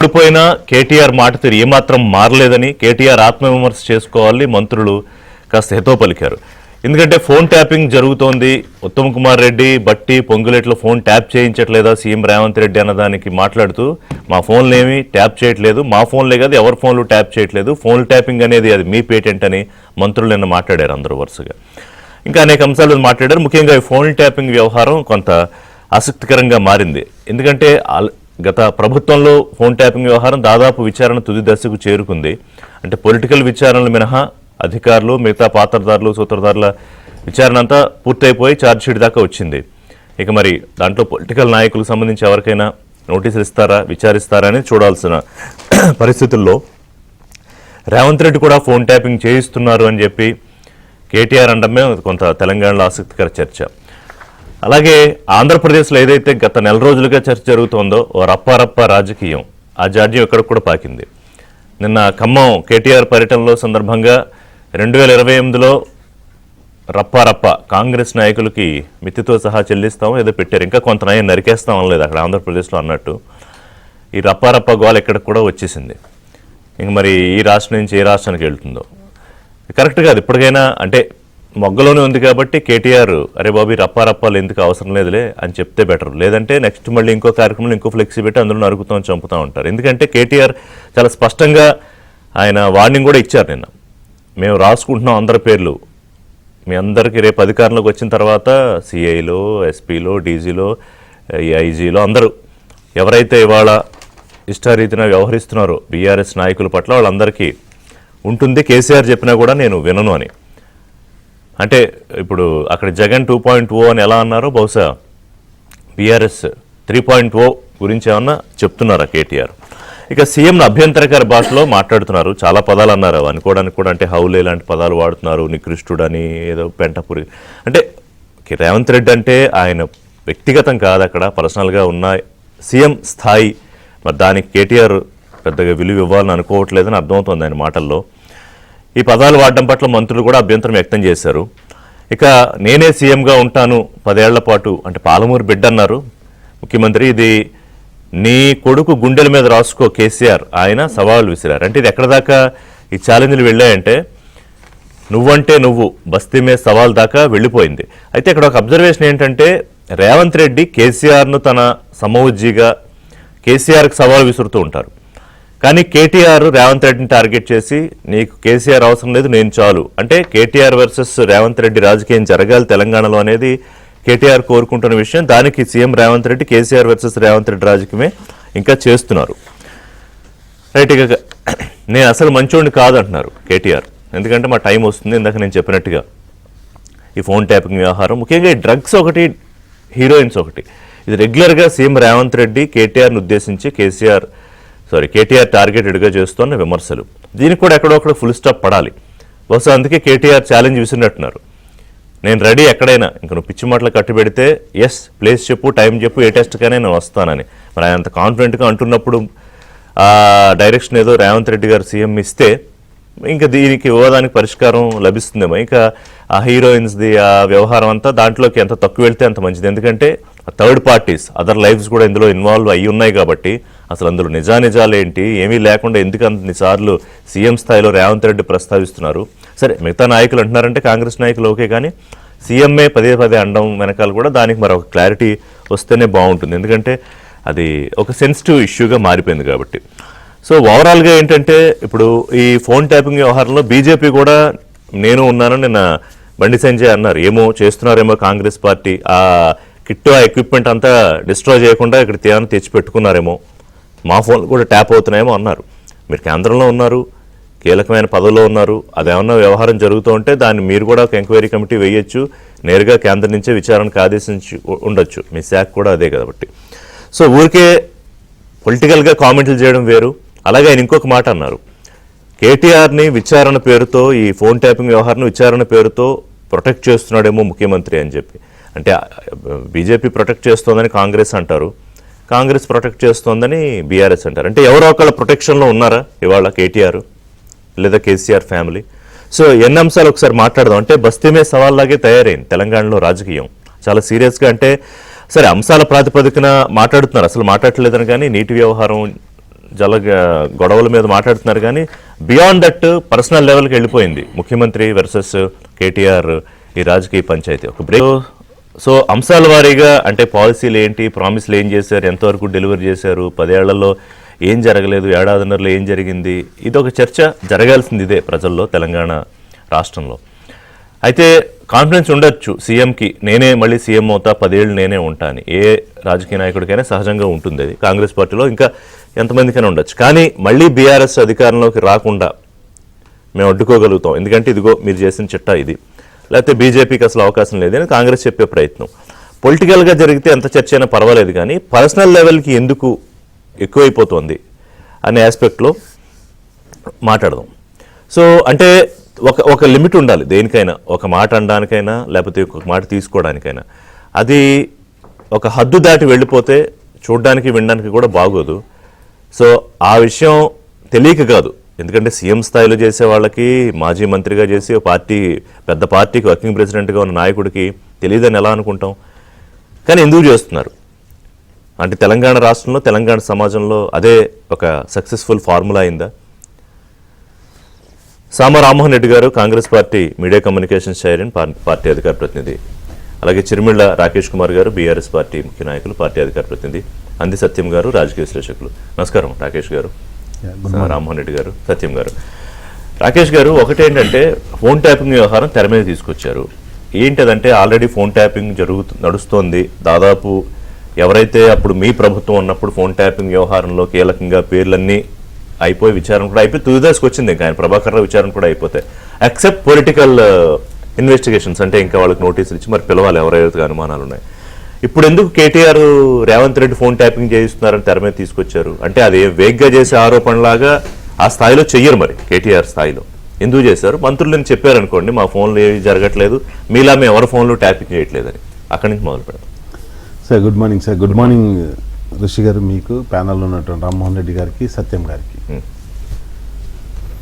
పడిపోయినా కేటీఆర్ మాట తీరు ఏమాత్రం మారలేదని కేటీఆర్ ఆత్మవిమర్శ చేసుకోవాలని మంత్రులు కాస్త హితవు పలికారు. ఎందుకంటే ఫోన్ ట్యాపింగ్ జరుగుతోంది, ఉత్తమ్ కుమార్ రెడ్డి బట్టి పొంగులేట్లో ఫోన్ ట్యాప్ చేయించట్లేదా సీఎం రేవంత్ రెడ్డి అన్నదానికి మాట్లాడుతూ మా ఫోన్లు ఏమీ ట్యాప్ చేయట్లేదు, మా ఫోన్లే కాదు ఎవరి ఫోన్లు ట్యాప్ చేయట్లేదు, ఫోన్ ట్యాపింగ్ అనేది అది మీ పేటెంట్ అని మంత్రులు నిన్న మాట్లాడారు అందరూ వరుసగా. ఇంకా అనేక అంశాలు మాట్లాడారు. ముఖ్యంగా ఈ ఫోన్ ట్యాపింగ్ వ్యవహారం కొంత ఆసక్తికరంగా మారింది. ఎందుకంటే గత ప్రభుత్వంలో ఫోన్ ట్యాపింగ్ వ్యవహారం దాదాపు విచారణ తుది దశకు చేరుకుంది. అంటే పొలిటికల్ విచారణలు మినహా అధికారులు మిగతా పాత్రదారులు సూత్రధారుల విచారణ అంతా పూర్తయిపోయి ఛార్జ్షీట్ దాకా వచ్చింది. ఇక మరి దాంట్లో పొలిటికల్ నాయకులకు సంబంధించి ఎవరికైనా నోటీసులు ఇస్తారా, విచారిస్తారా అని చూడాల్సిన పరిస్థితుల్లో రేవంత్ రెడ్డి కూడా ఫోన్ ట్యాపింగ్ చేయిస్తున్నారు అని చెప్పి కేటీఆర్ అనడమే కొంత తెలంగాణలో ఆసక్తికర చర్చ. అలాగే ఆంధ్రప్రదేశ్లో ఏదైతే గత నెల రోజులుగా చర్చ జరుగుతోందో ఓ రప్పారప్ప రాజకీయం, ఆ జాడ్యం ఎక్కడికి కూడా పాకింది. నిన్న ఖమ్మం కేటీఆర్ పర్యటనలో సందర్భంగా 2028లో రప్పారప్ప కాంగ్రెస్ నాయకులకి మిత్తితో సహా చెల్లిస్తాం ఏదో పెట్టారు, ఇంకా కొంత నయం నరికేస్తాం అనలేదు అక్కడ ఆంధ్రప్రదేశ్లో అన్నట్టు. ఈ రప్పారప్ప గోల ఎక్కడికి కూడా వచ్చేసింది. ఇంక మరి ఈ రాష్ట్రం నుంచి ఏ రాష్ట్రానికి వెళ్తుందో కరెక్ట్ కాదు. ఇప్పటికైనా అంటే మొగ్గలోనే ఉంది కాబట్టి కేటీఆర్ అరే బాబు రప్పారప్పాలు ఎందుకు అవసరం లేదులే అని చెప్తే బెటర్. లేదంటే నెక్స్ట్ మళ్ళీ ఇంకో కార్యక్రమంలో ఇంకో ఫ్లెక్సీ పెట్టి అందులో నరుకుతాం చంపుతూ ఉంటారు. ఎందుకంటే కేటీఆర్ చాలా స్పష్టంగా ఆయన వార్నింగ్ కూడా ఇచ్చారు నిన్న. మేము రాసుకుంటున్నాం అందరి పేర్లు, మీ అందరికీ రేపు అధికారంలోకి వచ్చిన తర్వాత సిఐలో ఎస్పీలో డీజీలో ఐజీలో అందరూ ఎవరైతే ఇవాళ ఇష్టారీతిన వ్యవహరిస్తున్నారో బీఆర్ఎస్ నాయకుల పట్ల వాళ్ళందరికీ ఉంటుంది, కేసీఆర్ చెప్పినా కూడా నేను వినను అని. అంటే ఇప్పుడు అక్కడ జగన్ 2.0 అని ఎలా అన్నారో బహుశా బీఆర్ఎస్ 3.0 గురించి ఏమన్నా చెప్తున్నారా కేటీఆర్. ఇక సీఎంను అభ్యంతరకర భాషలో మాట్లాడుతున్నారు, చాలా పదాలు అన్నారు అనుకోవడానికి కూడా. అంటే హౌలే లాంటి పదాలు వాడుతున్నారు, నికృష్టుడని ఏదో పెంటపురి. అంటే రేవంత్ రెడ్డి అంటే ఆయన వ్యక్తిగతం కాదు, అక్కడ పర్సనల్గా ఉన్న సీఎం స్థాయి. మరి దానికి కేటీఆర్ పెద్దగా విలువ ఇవ్వాలని అనుకోవట్లేదని అర్థమవుతోంది ఆయన మాటల్లో. ఈ పదాలు వాడడం పట్ల మంత్రులు కూడా అభ్యంతరం వ్యక్తం చేశారు. ఇక నేనే సీఎంగా ఉంటాను 10 ఏళ్ల పాటు అంటే పాలమూరు బిడ్డ అన్నారు ముఖ్యమంత్రి. ఇది నీ కొడుకు గుండెల మీద రాసుకో కేసీఆర్ ఆయన సవాళ్ళు విసిరారు. అంటే ఇది ఎక్కడ దాకా ఈ ఛాలెంజ్లు వెళ్ళాయంటే నువ్వంటే నువ్వు బస్తీ మీద సవాల్ దాకా వెళ్ళిపోయింది. అయితే ఇక్కడ ఒక అబ్జర్వేషన్ ఏంటంటే రేవంత్ రెడ్డి కేసీఆర్ను తన సమవుజ్జిగా కేసీఆర్కి సవాల్ విసురుతూ ఉంటారు. కానీ కేటీఆర్ రేవంత్ రెడ్డిని టార్గెట్ చేసి నీకు కేసీఆర్ అవసరం లేదు నేను చాలు అంటే కేటీఆర్ వర్సెస్ రేవంత్ రెడ్డి రాజకీయం జరగాలి తెలంగాణలో అనేది కేటీఆర్ కోరుకుంటున్న విషయం. దానికి సీఎం రేవంత్ రెడ్డి కేసీఆర్ వర్సెస్ రేవంత్ రెడ్డి రాజకీయమే ఇంకా చేస్తున్నారు. రైట్. ఇక నేను అసలు మంచోడిని కాదంటున్నారు కేటీఆర్. ఎందుకంటే మా టైం వస్తుంది, ఇందాక నేను చెప్పినట్టుగా ఈ ఫోన్ ట్యాపింగ్ వ్యవహారం, ముఖ్యంగా ఈ డ్రగ్స్ ఒకటి, హీరోయిన్స్ ఒకటి, ఇది రెగ్యులర్గా సీఎం రేవంత్ రెడ్డి కేటీఆర్ను ఉద్దేశించి కేటీఆర్ టార్గెటెడ్గా చేస్తున్న విమర్శలు. దీనికి కూడా ఎక్కడొక్కడ ఫుల్ స్టాప్ పడాలి. బహుశా అందుకే కేటీఆర్ ఛాలెంజ్ విసిరినట్టున్నారు. నేను రెడీ ఎక్కడైనా, ఇంక నువ్వు పిచ్చి మాటలు కట్టిపెడితే ఎస్ ప్లేస్ చెప్పు, టైం చెప్పు, ఏ టెస్ట్కైనా నేను వస్తానని. మరి ఆయన అంత కాన్ఫిడెంట్గా అంటున్నప్పుడు ఆ డైరెక్షన్ ఏదో రేవంత్ రెడ్డి గారు సీఎం ఇస్తే ఇంకా దీనికి వివాదానికి పరిష్కారం లభిస్తుందేమో. ఇంకా ఆ హీరోయిన్స్ది ఆ వ్యవహారం అంతా దాంట్లోకి ఎంత తక్కువ వెళ్తే అంత మంచిది. ఎందుకంటే థర్డ్ పార్టీస్ అదర్ లైఫ్స్ కూడా ఇందులో ఇన్వాల్వ్ అయ్యి ఉన్నాయి కాబట్టి అసలు అందులో నిజాలు ఏంటి ఏమీ లేకుండా ఎందుకు అన్నిసార్లు సీఎం స్థాయిలో రేవంత్ రెడ్డి ప్రస్తావిస్తున్నారు. సరే మిగతా నాయకులు అంటున్నారంటే కాంగ్రెస్ నాయకులు ఓకే, కానీ సీఎంఏ పదే అనడం వెనకాల కూడా దానికి మరొక క్లారిటీ వస్తేనే బాగుంటుంది. ఎందుకంటే అది ఒక సెన్సిటివ్ ఇష్యూగా మారిపోయింది కాబట్టి. సో ఓవరాల్గా ఏంటంటే ఇప్పుడు ఈ ఫోన్ ట్యాపింగ్ వ్యవహారంలో బీజేపీ కూడా నేను ఉన్నాను నిన్న బండి సంజయ్ అన్నారు. ఏమో చేస్తున్నారేమో కాంగ్రెస్ పార్టీ ఆ కిట్టు ఆ ఎక్విప్మెంట్ అంతా డిస్ట్రాయ్ చేయకుండా ఇక్కడ తీయాలని తెచ్చిపెట్టుకున్నారేమో, మా ఫోన్లు కూడా ట్యాప్ అవుతున్నాయేమో అన్నారు. మీరు కేంద్రంలో ఉన్నారు, కీలకమైన పదవిలో ఉన్నారు, అదేమన్నా వ్యవహారం జరుగుతూ ఉంటే దాన్ని మీరు కూడా ఒక ఎంక్వైరీ కమిటీ వేయొచ్చు, నేరుగా కేంద్రం నుంచే విచారణకు ఆదేశించి ఉండొచ్చు, మీ శాఖ కూడా అదే కాబట్టి. సో ఊరికే పొలిటికల్గా కామెంట్లు చేయడం వేరు. అలాగే ఆయన ఇంకొక మాట అన్నారు, కేటీఆర్ని విచారణ పేరుతో ఈ ఫోన్ ట్యాపింగ్ వ్యవహారం విచారణ పేరుతో ప్రొటెక్ట్ చేస్తున్నాడేమో ముఖ్యమంత్రి అని చెప్పి. అంటే బీజేపీ ప్రొటెక్ట్ చేస్తోందని కాంగ్రెస్ అంటారు, కాంగ్రెస్ ప్రొటెక్ట్ చేస్తోందని బీఆర్ఎస్ అంటారు. అంటే ఎవరో ఒకళ్ళ ప్రొటెక్షన్లో ఉన్నారా ఇవాళ కేటీఆర్ లేదా కేసీఆర్ ఫ్యామిలీ? సో ఎన్ని అంశాలు ఒకసారి మాట్లాడదాం. అంటే బస్తీమే సవాల్లాగే తయారైంది తెలంగాణలో రాజకీయం చాలా సీరియస్గా. అంటే సరే అంశాల ప్రాతిపదికన మాట్లాడుతున్నారు, అసలు మాట్లాడలేదని, కానీ నీటి వ్యవహారం గొడవల మీద మాట్లాడుతున్నారు, కానీ బియాండ్ దట్ పర్సనల్ లెవెల్కి వెళ్ళిపోయింది ముఖ్యమంత్రి వర్సెస్ కేటీఆర్ ఈ రాజకీయ పంచాయతీ. ఒక బ్రేక్. సో అంశాల వారీగా అంటే పాలసీలు ఏంటి, ప్రామిస్లు ఏం చేశారు, ఎంతవరకు డెలివరీ చేశారు, 10 ఏళ్లలో ఏం జరగలేదు, ఏడాదిన్నరలో ఏం జరిగింది, ఇది ఒక చర్చ జరగాల్సింది ఇదే ప్రజల్లో, తెలంగాణ రాష్ట్రంలో. అయితే కాన్ఫిడెన్స్ ఉండొచ్చు సీఎంకి, నేనే మళ్ళీ సీఎం అవుతా, 10 ఏళ్ళు నేనే ఉంటాను. ఏ రాజకీయ నాయకుడికైనా సహజంగా ఉంటుంది అది. కాంగ్రెస్ పార్టీలో ఇంకా ఎంతమందికైనా ఉండొచ్చు. కానీ మళ్ళీ బీఆర్ఎస్ అధికారంలోకి రాకుండా మేము అడ్డుకోగలుగుతాం, ఎందుకంటే ఇదిగో మీరు చేసిన చిట్టా ఇది, లేకపోతే బీజేపీకి అసలు అవకాశం లేదని కాంగ్రెస్ చెప్పే ప్రయత్నం. పొలిటికల్గా జరిగితే ఎంత చర్చ అయినా పర్వాలేదు, కానీ పర్సనల్ లెవెల్కి ఎందుకు ఎక్కువైపోతుంది అనే ఆస్పెక్ట్లో మాట్లాడదాం. సో అంటే ఒక లిమిట్ ఉండాలి దేనికైనా, ఒక మాట అనడానికైనా లేకపోతే ఒక మాట తీసుకోవడానికైనా. అది ఒక హద్దు దాటి వెళ్ళిపోతే చూడడానికి వినడానికి కూడా బాగోదు. సో ఆ విషయం తెలియక కాదు, ఎందుకంటే సీఎం స్థాయిలో చేసే వాళ్ళకి, మాజీ మంత్రిగా చేసి ఒక పెద్ద పార్టీకి వర్కింగ్ ప్రెసిడెంట్గా ఉన్న నాయకుడికి తెలియదని ఎలా అనుకుంటాం. కానీ ఎందుకు చేస్తున్నారు అంటే తెలంగాణ రాష్ట్రంలో, తెలంగాణ సమాజంలో అదే ఒక సక్సెస్ఫుల్ ఫార్ములా అయిందా? సామ రామ్మోహన్ రెడ్డి గారు Congress party media communications chairman, party అధికార ప్రతినిధి. అలాగే చిరుమిళ్ళ రాకేష్ కుమార్ గారు బీఆర్ఎస్ పార్టీ ముఖ్య నాయకులు, పార్టీ అధికార ప్రతినిధి. అంది సత్యం గారు రాజకీయ విశ్లేషకులు. నమస్కారం రాకేష్ గారు, రామ్మోహన్ రెడ్డి గారు, సత్యం గారు. రాకేష్ గారు, ఒకటేంటంటే ఫోన్ ట్యాపింగ్ వ్యవహారం తెర మీద తీసుకొచ్చారు. ఏంటదంటే ఆల్రెడీ ఫోన్ ట్యాపింగ్ నడుస్తోంది. దాదాపు ఎవరైతే అప్పుడు మీ ప్రభుత్వం ఉన్నప్పుడు ఫోన్ ట్యాపింగ్ వ్యవహారంలో కీలకంగా పేర్లన్నీ అయిపోయి విచారణ కూడా అయిపోయి తుదిదశకు వచ్చింది. ఇంకా ఆయన ప్రభాకర్ రావు విచారణ కూడా అయిపోతాయి. ఎక్సెప్ట్ పొలిటికల్ ఇన్వెస్టిగేషన్స్, అంటే ఇంకా వాళ్ళకి నోటీసులు ఇచ్చి మరి పిలవాలి ఎవరైతే అనుమానాలు ఉన్నాయి. ఇప్పుడు ఎందుకు కేటీఆర్ రేవంత్ రెడ్డి ఫోన్ ట్యాపింగ్ చేయిస్తున్నారని తెర మీద తీసుకొచ్చారు? అంటే అది వేగ్గా చేసే ఆరోపణలాగా ఆ స్థాయిలో చెయ్యరు, మరి కేటీఆర్ స్థాయిలో ఎందుకు చేశారు? మంత్రులని చెప్పారనుకోండి, మా ఫోన్లు ఏవి జరగట్లేదు, మీలా మేము ఎవరి ఫోన్లు ట్యాపింగ్ చేయట్లేదని. అక్కడి నుంచి మొదలు పెడతాం. Sir good morning. Sir good morning ఋషి గారు, మీకు ప్యానల్లో ఉన్నటువంటి రామ్మోహన్ రెడ్డి గారికి, సత్యం గారికి.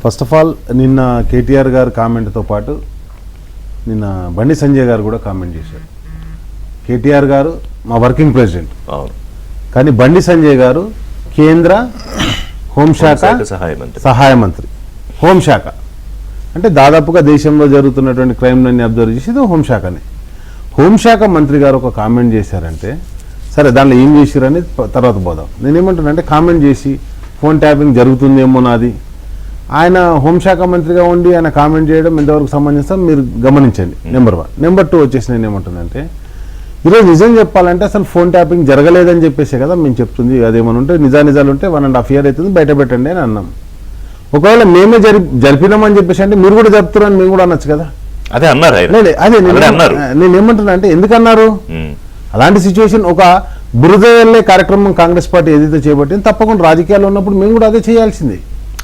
ఫస్ట్ ఆఫ్ ఆల్ నిన్న కేటీఆర్ గారు కామెంట్తో పాటు నిన్న బండి సంజయ్ గారు కూడా కామెంట్ చేశారు. కేటీఆర్ గారు మా వర్కింగ్ ప్రెసిడెంట్, కానీ బండి సంజయ్ గారు కేంద్ర హోంశాఖ సహాయ మంత్రి. హోంశాఖ అంటే దాదాపుగా దేశంలో జరుగుతున్నటువంటి క్రైమ్లన్నీ అబ్జర్వ్ చేసేది హోంశాఖనే. హోంశాఖ మంత్రి గారు ఒక కామెంట్ చేశారంటే, సరే దాంట్లో ఏం చేశారని తర్వాత పోదాం. నేనేమంటున్నానంటే, కామెంట్ చేసి ఫోన్ ట్యాపింగ్ జరుగుతుందేమో నాది, ఆయన హోంశాఖ మంత్రిగా ఉండి ఆయన కామెంట్ చేయడం ఎంతవరకు సంబంధించిన మీరు గమనించండి. నెంబర్ 1. నెంబర్ 2 వచ్చేసి నేను ఏమంటున్నానంటే, ఈరోజు నిజం చెప్పాలంటే అసలు ఫోన్ ట్యాపింగ్ జరగలేదని చెప్పేసే కదా మేము చెప్తుంది. అదేమన్నా ఉంటే నిజాలు ఉంటే 1.5 year అవుతుంది, బయట పెట్టండి అని అన్నాం. ఒకవేళ మేమే జరిపినామని చెప్పేసి అంటే మీరు కూడా జరుపుతున్నారని మేము కూడా అనొచ్చు కదా. అదే అన్నారు. అదే నేను ఏమంటున్నా అంటే, ఎందుకన్నారు? అలాంటి సిచ్యువేషన్, ఒక బురద వెళ్ళే కార్యక్రమం కాంగ్రెస్ పార్టీ ఏదైతే చేపట్టింది, తప్పకుండా రాజకీయాల్లో ఉన్నప్పుడు మేము కూడా అదే చేయాల్సిందే.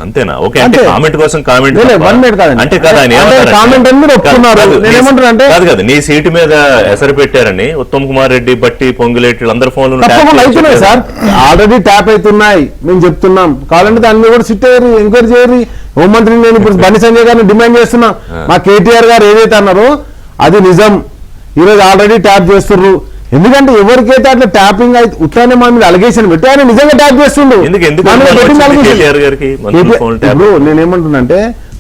అంతేనా? ఓకే, అంటే కామెంట్ కోసం కామెంట్ అంటే కామెంట్ అని మీరు ఒప్పుకున్నారు. నేనేమంటున్నా అంటే, కాదు నీ సీటు మీద ఎసరు పెట్టారని ఉత్తమ్ కుమార్ రెడ్డి, బట్టి, పొంగులేటి అందరి ఫోన్లు అవుతున్నాయి సార్, ఆల్రెడీ ట్యాప్ అవుతున్నాయి మేము చెప్తున్నాం. కావాలంటే దాని మీద కూడా సిట్ అయ్యారు, ఎంక్వైరీ చేయరు. హోంమంత్రిని నేను ఇప్పుడు బండి సంజయ్ గారిని డిమాండ్ చేస్తున్నా, మా కేటీఆర్ గారు ఏదైతే అన్నారో అది నిజం. ఈరోజు ఆల్రెడీ ట్యాప్ చేస్తున్నారు. ఎందుకంటే ఎవరికైతే అట్లా ట్యాపింగ్ అయితే ఉత్తానే మా మీద అలిగేషన్ పెట్టి ఆయన నిజంగా ట్యాప్ చేస్తుండ్రు. ఇప్పుడు నేనేమంటున్నానంటే,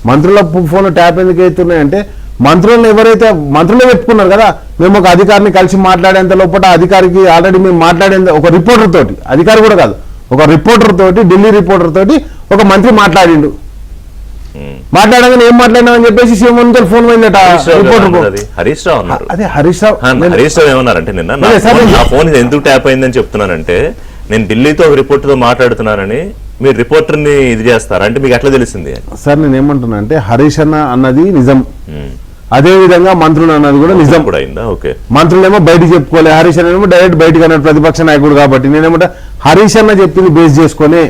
మంత్రుల ఫోన్ ట్యాప్ ఎందుకు అవుతున్నాయంటే, మంత్రులను ఎవరైతే మంత్రులే చెప్పుకున్నారు కదా, మేము ఒక అధికారిని కలిసి మాట్లాడేంత లోపల అధికారికి ఆల్రెడీ మేము మాట్లాడేంత ఒక రిపోర్టర్ తోటి, అధికారి కూడా కాదు, ఒక రిపోర్టర్ తోటి, ఢిల్లీ రిపోర్టర్ తోటి ఒక మంత్రి మాట్లాడిండు. మాట్లాడగానే ఏం మాట్లాడినామని చెప్పేసి సీఎం ఫోన్ పోయిందట రిపోర్టర్. హరీష్ రావు అన్నారు. అదే హరీష్ రావు ఏమన్నారంటే, నిన్న నా ఫోన్ ఎందుకు ట్యాప్ అయిందని చెప్తున్నానంటే, నేను ఢిల్లీతో ఒక రిపోర్టర్ తో మాట్లాడుతున్నానని మీరు రిపోర్టర్ ని ఇది చేస్తారా అంటే మీకు ఎట్లా తెలిసింది? సార్ నేను ఏమంటున్నా అంటే, హరీష్ అన్న అన్నది నిజం, అదే విధంగా మంత్రులు అన్నది కూడా నిజం కూడా అయిందా? ఓకే, మంత్రులేమో బయటకు చెప్పుకోలే, హరీష్ అన్న డైరెక్ట్ బయటకు అన్నాడు ప్రతిపక్ష నాయకుడు కాబట్టి. నేనేమంటా, హరీష్ అన్న చెప్పింది బేస్ చేసుకొని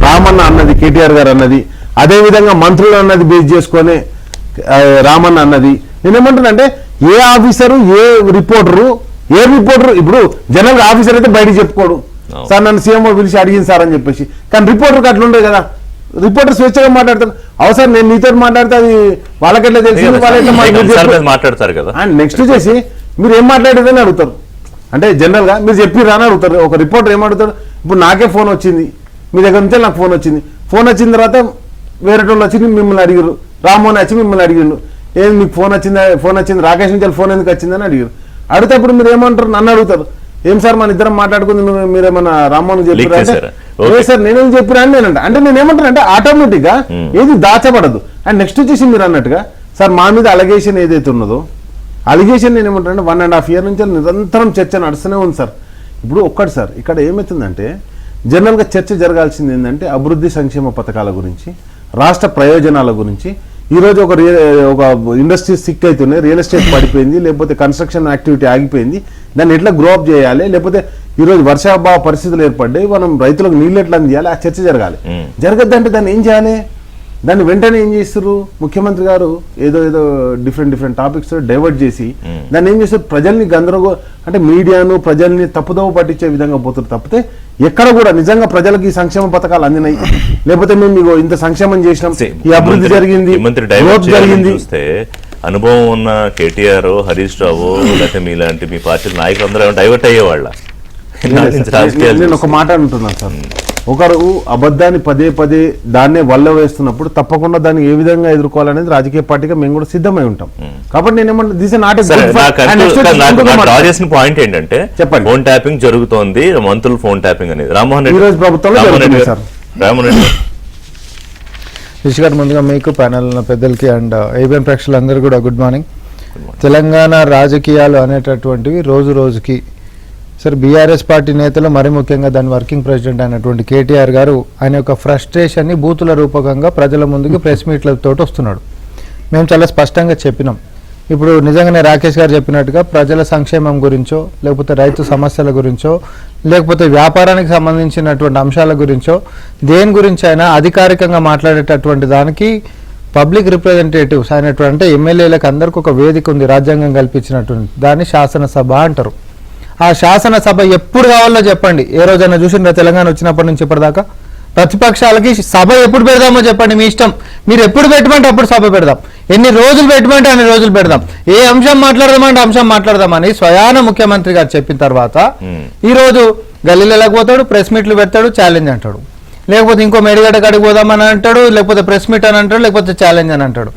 రామన్న అన్నది, కేటీఆర్ గారు అన్నది, అదే విధంగా మంత్రులు అన్నది బేస్ చేసుకొని రామన్న అన్నది. నేనేమంటున్నా అంటే, ఏ ఆఫీసరు ఏ రిపోర్టరు ఇప్పుడు జనరల్ ఆఫీసర్ అయితే బయటకు చెప్పుకోడు, సార్ నన్ను సీఎంఓ పిలిచి అడిగింది సార్ అని చెప్పేసి. కానీ రిపోర్టర్కి అట్లా ఉండదు కదా, రిపోర్టర్ స్వేచ్ఛగా మాట్లాడతారు. అవసరం నేను నీతో మాట్లాడితే అది వాళ్ళకెట్లా తెలిసింది, వాళ్ళైతే మాట్లాడతారు కదా. అండ్ నెక్స్ట్ చేసి మీరు ఏం మాట్లాడేదని అడుగుతారు. అంటే జనరల్ గా మీరు చెప్పిరా అని అడుగుతారు. ఒక రిపోర్టర్ ఏం అడుగుతాడు, ఇప్పుడు నాకే ఫోన్ వచ్చింది, మీ దగ్గర నుంచే నాకు ఫోన్ వచ్చింది. ఫోన్ వచ్చిన తర్వాత వేరే వాళ్ళు వచ్చి మిమ్మల్ని అడిగారు, రామ్మోహన్ వచ్చి మిమ్మల్ని అడిగారు, ఏది మీకు ఫోన్ వచ్చింది రాకేష్ నుంచి ఫోన్ ఎందుకు వచ్చిందని అడిగారు. అడిగితేప్పుడు మీరు ఏమంటారు, నన్ను అడుగుతారు, ఏం సార్ మన ఇద్దరం మాట్లాడుకుంది మీరేమన్నా రామ్మోహన్ చెప్పారు సార్ నేనేం చెప్పినా అని నేనంట. అంటే నేను ఏమంటానంటే ఆటోమేటిక్ గా ఏది దాచబడదు. అండ్ నెక్స్ట్ వచ్చేసి మీరు అన్నట్టుగా సార్ మా మీద అలిగేషన్ ఏదైతే ఉన్నదో అలిగేషన్ నేను ఏమంటానంటే 1.5 year నుంచి నిరంతరం చర్చ నడుస్తూనే ఉంది సార్. ఇప్పుడు ఒక్కటి సార్ ఇక్కడ ఏమవుతుందంటే జనరల్గా చర్చ జరగాల్సింది ఏంటంటే అభివృద్ధి సంక్షేమ పథకాల గురించి, రాష్ట్ర ప్రయోజనాల గురించి. ఈరోజు ఒక ఇండస్ట్రీ సిక్ అవుతున్నాయి, రియల్ ఎస్టేట్ పడిపోయింది, లేకపోతే కన్స్ట్రక్షన్ యాక్టివిటీ ఆగిపోయింది, దాన్ని ఎట్లా గ్రోఅప్ చేయాలి, లేకపోతే ఈరోజు వర్షాభావ పరిస్థితులు ఏర్పడ్డాయి, మనం రైతులకు నీళ్ళు ఎట్లా అందియాలి, ఆ చర్చ జరగాలి. జరగద్దంటే దాన్ని ఏం చేయాలి, దాన్ని వెంటనే ఏం చేస్తారు ముఖ్యమంత్రి గారు ఏదో డిఫరెంట్ టాపిక్స్ డైవర్ట్ చేసి దాన్ని ఏం చేస్తారు ప్రజల్ని అంటే మీడియాను ప్రజల్ని తప్పుదోవ పట్టించే విధంగా పోతారు తప్పితే ఎక్కడ కూడా నిజంగా ప్రజలకు ఈ సంక్షేమ పథకాలు అందినాయి, లేకపోతే మేము ఇంత సంక్షేమం చేసినాం, ఈ అభివృద్ధి జరిగింది, జరిగింది. అనుభవం ఉన్న కేటీఆర్, హరీష్ రావు, లేకపోతే మీలాంటి మీ పార్టీ నాయకులు అందరూ డైవర్ట్ అయ్యేవాళ్ళ. నేను ఒక మాట అంటున్నాను సార్, ఒకరు అబద్ధాన్ని పదే దాన్నే వల్ల వేస్తున్నప్పుడు తప్పకుండా దాన్ని ఏ విధంగా ఎదుర్కోవాలనేది రాజకీయ పార్టీగా మేము కూడా సిద్ధమై ఉంటాం. కాబట్టి నేను పాయింట్ ఏంటంటే చెప్పండి, ఫోన్ ట్యాపింగ్ జరుగుతోంది, మంత్రులు ఫోన్ ట్యాపింగ్ అనేది రామ్మోహన్ రెడ్డి ఈరోజు ప్రభుత్వంలో రామ్మోహన్ రెడ్డి రిషి గారు ముందుగా మీకు ప్యానెల్ పెద్దలకి అండ్ ఏబిఎన్ ప్రేక్షకులందరూ కూడా గుడ్ మార్నింగ్. తెలంగాణ రాజకీయాలు అనేటటువంటివి రోజు రోజుకి సార్ బీఆర్ఎస్ పార్టీ నేతలు మరి ముఖ్యంగా దాని వర్కింగ్ ప్రెసిడెంట్ అయినటువంటి కేటీఆర్ గారు ఆయన యొక్క ఫ్రస్ట్రేషన్ని బూతుల రూపకంగా ప్రజల ముందుకు ప్రెస్ మీట్లతో వస్తున్నాడు. మేము చాలా స్పష్టంగా చెప్పినాం. ఇప్పుడు నిజంగానే రాకేష్ గారు చెప్పినట్టుగా ప్రజల సంక్షేమం గురించో, లేకపోతే రైతు సమస్యల గురించో, లేకపోతే వ్యాపారానికి సంబంధించినటువంటి అంశాల గురించో, దేని గురించి అయినా అధికారికంగా మాట్లాడేటటువంటి దానికి పబ్లిక్ రిప్రజెంటేటివ్స్ అయినటువంటి ఎమ్మెల్యేలకు అందరికీ ఒక వేదిక ఉంది, రాజ్యాంగం కల్పించినటువంటి దాన్ని శాసనసభ అంటారు. ఆ శాసనసభ ఎప్పుడు కావాలో చెప్పండి. ఏ రోజైనా చూసిండ్రా తెలంగాణ వచ్చినప్పటి నుంచి ఇప్పటిదాకా? ప్రతిపక్షాలకి సభ ఎప్పుడు పెడదామో చెప్పండి, మీ ఇష్టం. మీరు ఎప్పుడు పెట్టమంటే అప్పుడు సభ పెడదాం, ఎన్ని రోజులు పెట్టమంటే అన్ని రోజులు పెడదాం, ఏ అంశం మాట్లాడదామంటే అంశం మాట్లాడదామని స్వయాన ముఖ్యమంత్రి గారు చెప్పిన తర్వాత ఈ రోజు గల్లీలకు పోతాడు, ప్రెస్ మీట్లు పెడతాడు, ఛాలెంజ్ అంటాడు, లేకపోతే ఇంకో మేడిగడ్డ కాడికి పోదామని అంటాడు, లేకపోతే ప్రెస్ మీట్ అని అంటాడు, లేకపోతే ఛాలెంజ్ అని అంటాడు.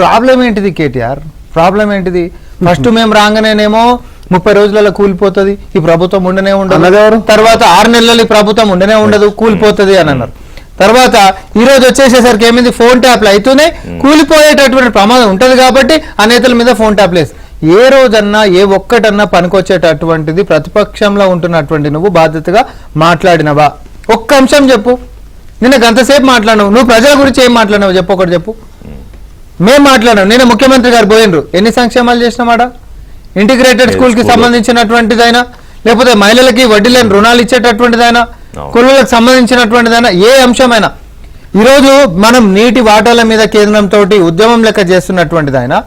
ప్రాబ్లం ఏంటిది కేటీఆర్? ప్రాబ్లం ఏంటిది? ఫస్ట్ మేము రాగానేనేమో 30 రోజులలో కూలిపోతుంది, ఈ ప్రభుత్వం ఉండనే ఉండదు, తర్వాత 6 నెలలు ఈ ప్రభుత్వం ఉండనే ఉండదు, కూలిపోతుంది అని అన్నారు. తర్వాత ఈ రోజు వచ్చేసేసరికి ఏమైంది, ఫోన్ ట్యాప్లు అవుతూనే కూలిపోయేటటువంటి ప్రమాదం ఉంటుంది కాబట్టి ఆ నేతల మీద ఫోన్ ట్యాప్లు వేసి ఏ రోజన్నా ఏ ఒక్కటన్నా పనికొచ్చేటటువంటిది ప్రతిపక్షంలో ఉంటున్నటువంటి నువ్వు బాధ్యతగా మాట్లాడినవా? ఒక్క అంశం చెప్పు. నిన్న గంటసేపు మాట్లాడినావు, నువ్వు ప్రజల గురించి ఏం మాట్లాడినావు చెప్పు, ఒకటి చెప్పు. మేము మాట్లాడాం, నేను ముఖ్యమంత్రి గారు పోయినరు, ఎన్ని సంక్షేమాలు చేసినామాడ? ఇంటిగ్రేటెడ్ స్కూల్ కి సంబంధించినటువంటిదైనా, లేకపోతే మహిళలకి వడ్డీ లేని రుణాలు ఇచ్చేటటువంటిదైనా, కుళ్ళలకు సంబంధించినటువంటిదైనా, ఏ అంశమైనా ఈరోజు మనం నీటి వాటాల మీద కేంద్రంతో ఉద్యమం లెక్క చేస్తున్నటువంటిదైనా,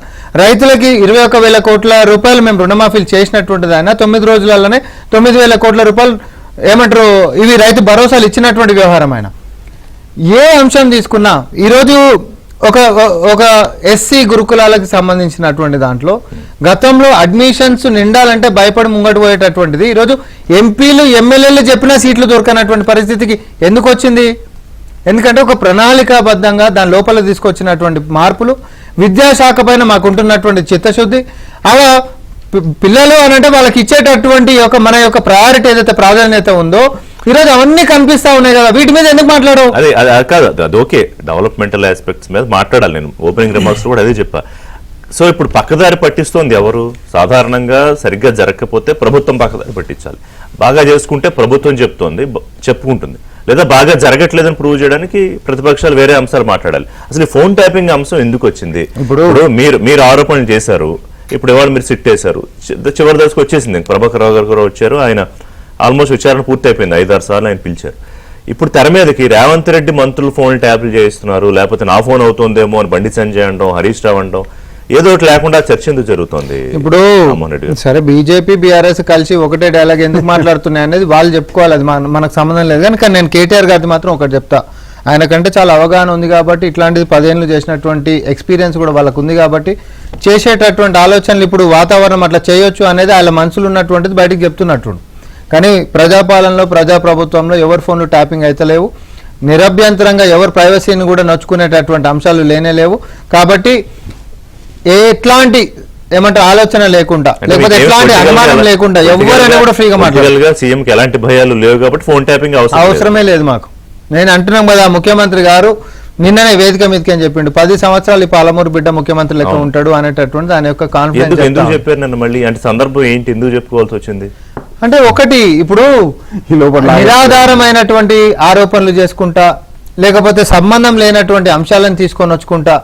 రైతులకి 21,000 కోట్ల రూపాయలు మేము రుణమాఫీలు చేసినటువంటిదైనా, 9 రోజులలోనే 9,000 కోట్ల రూపాయలు ఏమంటారు ఇవి రైతు భరోసాలు ఇచ్చినటువంటి వ్యవహారమైన ఏ అంశం తీసుకున్నా ఈరోజు ఒక ఎస్సీ గురుకులాలకు సంబంధించినటువంటి దాంట్లో గతంలో అడ్మిషన్స్ నిండాలంటే భయపడి ముంగడు పోయేటటువంటిది ఈరోజు ఎంపీలు ఎమ్మెల్యేలు చెప్పినా సీట్లు దొరకనటువంటి పరిస్థితికి ఎందుకు వచ్చింది? ఎందుకంటే ఒక ప్రణాళికాబద్ధంగా దాని లోపల తీసుకొచ్చినటువంటి మార్పులు, విద్యాశాఖ పైన మాకుంటున్నటువంటి చిత్తశుద్ధి, అలా పిల్లలు అని అంటే వాళ్ళకి ఇచ్చేటటువంటి మన యొక్క ప్రయారిటీ ఏదైతే ప్రాధాన్యత ఉందో ఈరోజు అవన్నీ కనిపిస్తా ఉన్నాయి కదా, వీటి మీద ఎందుకు మాట్లాడవు? అదే కాదు, అది ఓకే, డెవలప్మెంటల్ ఆస్పెక్ట్స్ మీద మాట్లాడాలి. నేను ఓపెనింగ్ రిమార్క్స్ కూడా అదే చెప్పా. సో ఇప్పుడు పక్కదారి పట్టిస్తోంది ఎవరు? సాధారణంగా సరిగ్గా జరగకపోతే ప్రభుత్వం పక్కదారి పట్టించాలి, బాగా చేసుకుంటే ప్రభుత్వం చెప్పుకుంటుంది, లేదా బాగా జరగట్లేదని ప్రూవ్ చేయడానికి ప్రతిపక్షాలు వేరే అంశాలు మాట్లాడాలి. అసలు ఈ ఫోన్ ట్యాపింగ్ అంశం ఎందుకు వచ్చింది? ఇప్పుడు మీరు ఆరోపణలు చేశారు, ఇప్పుడు ఎవరు మీరు సిట్ వేశారు, చివరి దశకు వచ్చేసింది. ప్రభాకర్ రావు గారు కూడా వచ్చారు, ఆయన ఆల్మోస్ట్ విచారణ పూర్తి అయిపోయింది, 5-6 సార్లు ఆయన పిలిచారు. ఇప్పుడు తెర మీదకి రేవంత్ రెడ్డి మంత్రులు ఫోన్ ట్యాప్లు చేయిస్తున్నారు, లేకపోతే నా ఫోన్ అవుతుందేమో అని బండి సంజయ్ అంటాం, హరీష్ రావు అంటాం, ఏదో ఒకటి లేకుండా చర్చ ఎందుకు జరుగుతుంది? ఇప్పుడు సరే బీజేపీ బీఆర్ఎస్ కలిసి ఒకటే డైలాగ్ ఎందుకు మాట్లాడుతున్నాయి అనేది వాళ్ళు చెప్పుకోవాలి, అది మనకు సంబంధం లేదు. కానీ నేను కేటీఆర్ గారికి మాత్రం ఒకటి చెప్తా, ఆయనకంటే చాలా అవగాహన ఉంది కాబట్టి, ఇట్లాంటిది 10 ఏళ్ళు చేసినటువంటి ఎక్స్పీరియన్స్ కూడా వాళ్ళకు ఉంది కాబట్టి చేసేటటువంటి ఆలోచనలు ఇప్పుడు వాతావరణం అట్లా చేయొచ్చు అనేది వాళ్ళ మనసులో ఉన్నటువంటిది బయటకు చెప్తున్నట్టు. కానీ ప్రజాపాలనలో ప్రజాప్రభుత్వంలో ఎవరి ఫోన్లు ట్యాపింగ్ అయితే లేవు. నిరభ్యంతరంగా ఎవరు ప్రైవసీని కూడా నొచ్చుకునేటటువంటి అంశాలు లేనే లేవు. కాబట్టి ఎట్లాంటి ఏమంటారు ఆలోచన లేకుండా, లేకపోతే ఎట్లాంటి అనుమానం లేకుండా ఎవరైనా కూడా ఫ్రీగా మాట్లాడారు. సీఎంకి ఎలాంటి భయాలు లేవు కాబట్టి ఫోన్ ట్యాపింగ్ అవసరమే లేదు మాకు. నేను అంటున్నాం కదా, ముఖ్యమంత్రి గారు నిన్ననే వేదిక మీదకి అని చెప్పిండు 10 సంవత్సరాలు ఈ పాలమూరు బిడ్డ ముఖ్యమంత్రి లెక్క ఉంటాడు అనేటటువంటి దాని యొక్క కాన్ఫిడెన్స్. ఎందుకు చెప్పారు నన్ను మళ్ళీ అంటే సందర్భం ఏంటి, ఎందుకు చెప్పుకోవాల్సి వచ్చింది అంటే ఒకటి ఇప్పుడు నిరాధారమైనటువంటి ఆరోపణలు చేసుకుంటా, లేకపోతే సంబంధం లేనటువంటి అంశాలను తీసుకొని వచ్చుకుంటా,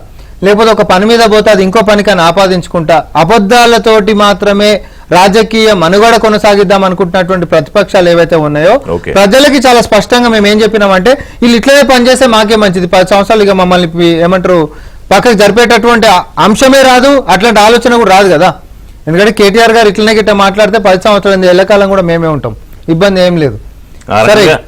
లేకపోతే ఒక పని మీద పోతే అది ఇంకో పనికని ఆపాదించుకుంటా, అబద్ధాలతోటి మాత్రమే రాజకీయ మనుగడ కొనసాగిద్దాం అనుకుంటున్నటువంటి ప్రతిపక్షాలు ఏవైతే ఉన్నాయో ప్రజలకి చాలా స్పష్టంగా మేము ఏం చెప్పినామంటే వీళ్ళు ఇట్లనే పనిచేస్తే మాకే మంచిది, 10 సంవత్సరాలు ఇక మమ్మల్ని ఏమంటారు పక్కకు జరిపేటటువంటి అంశమే రాదు, అట్లాంటి ఆలోచన కూడా రాదు కదా. ఎందుకంటే కేటీఆర్ గారు ఇట్లనే గిట్ట మాట్లాడితే 10 సంవత్సరాలు ఎల్లకాలం కూడా మేమే ఉంటాం, ఇబ్బంది ఏం లేదు.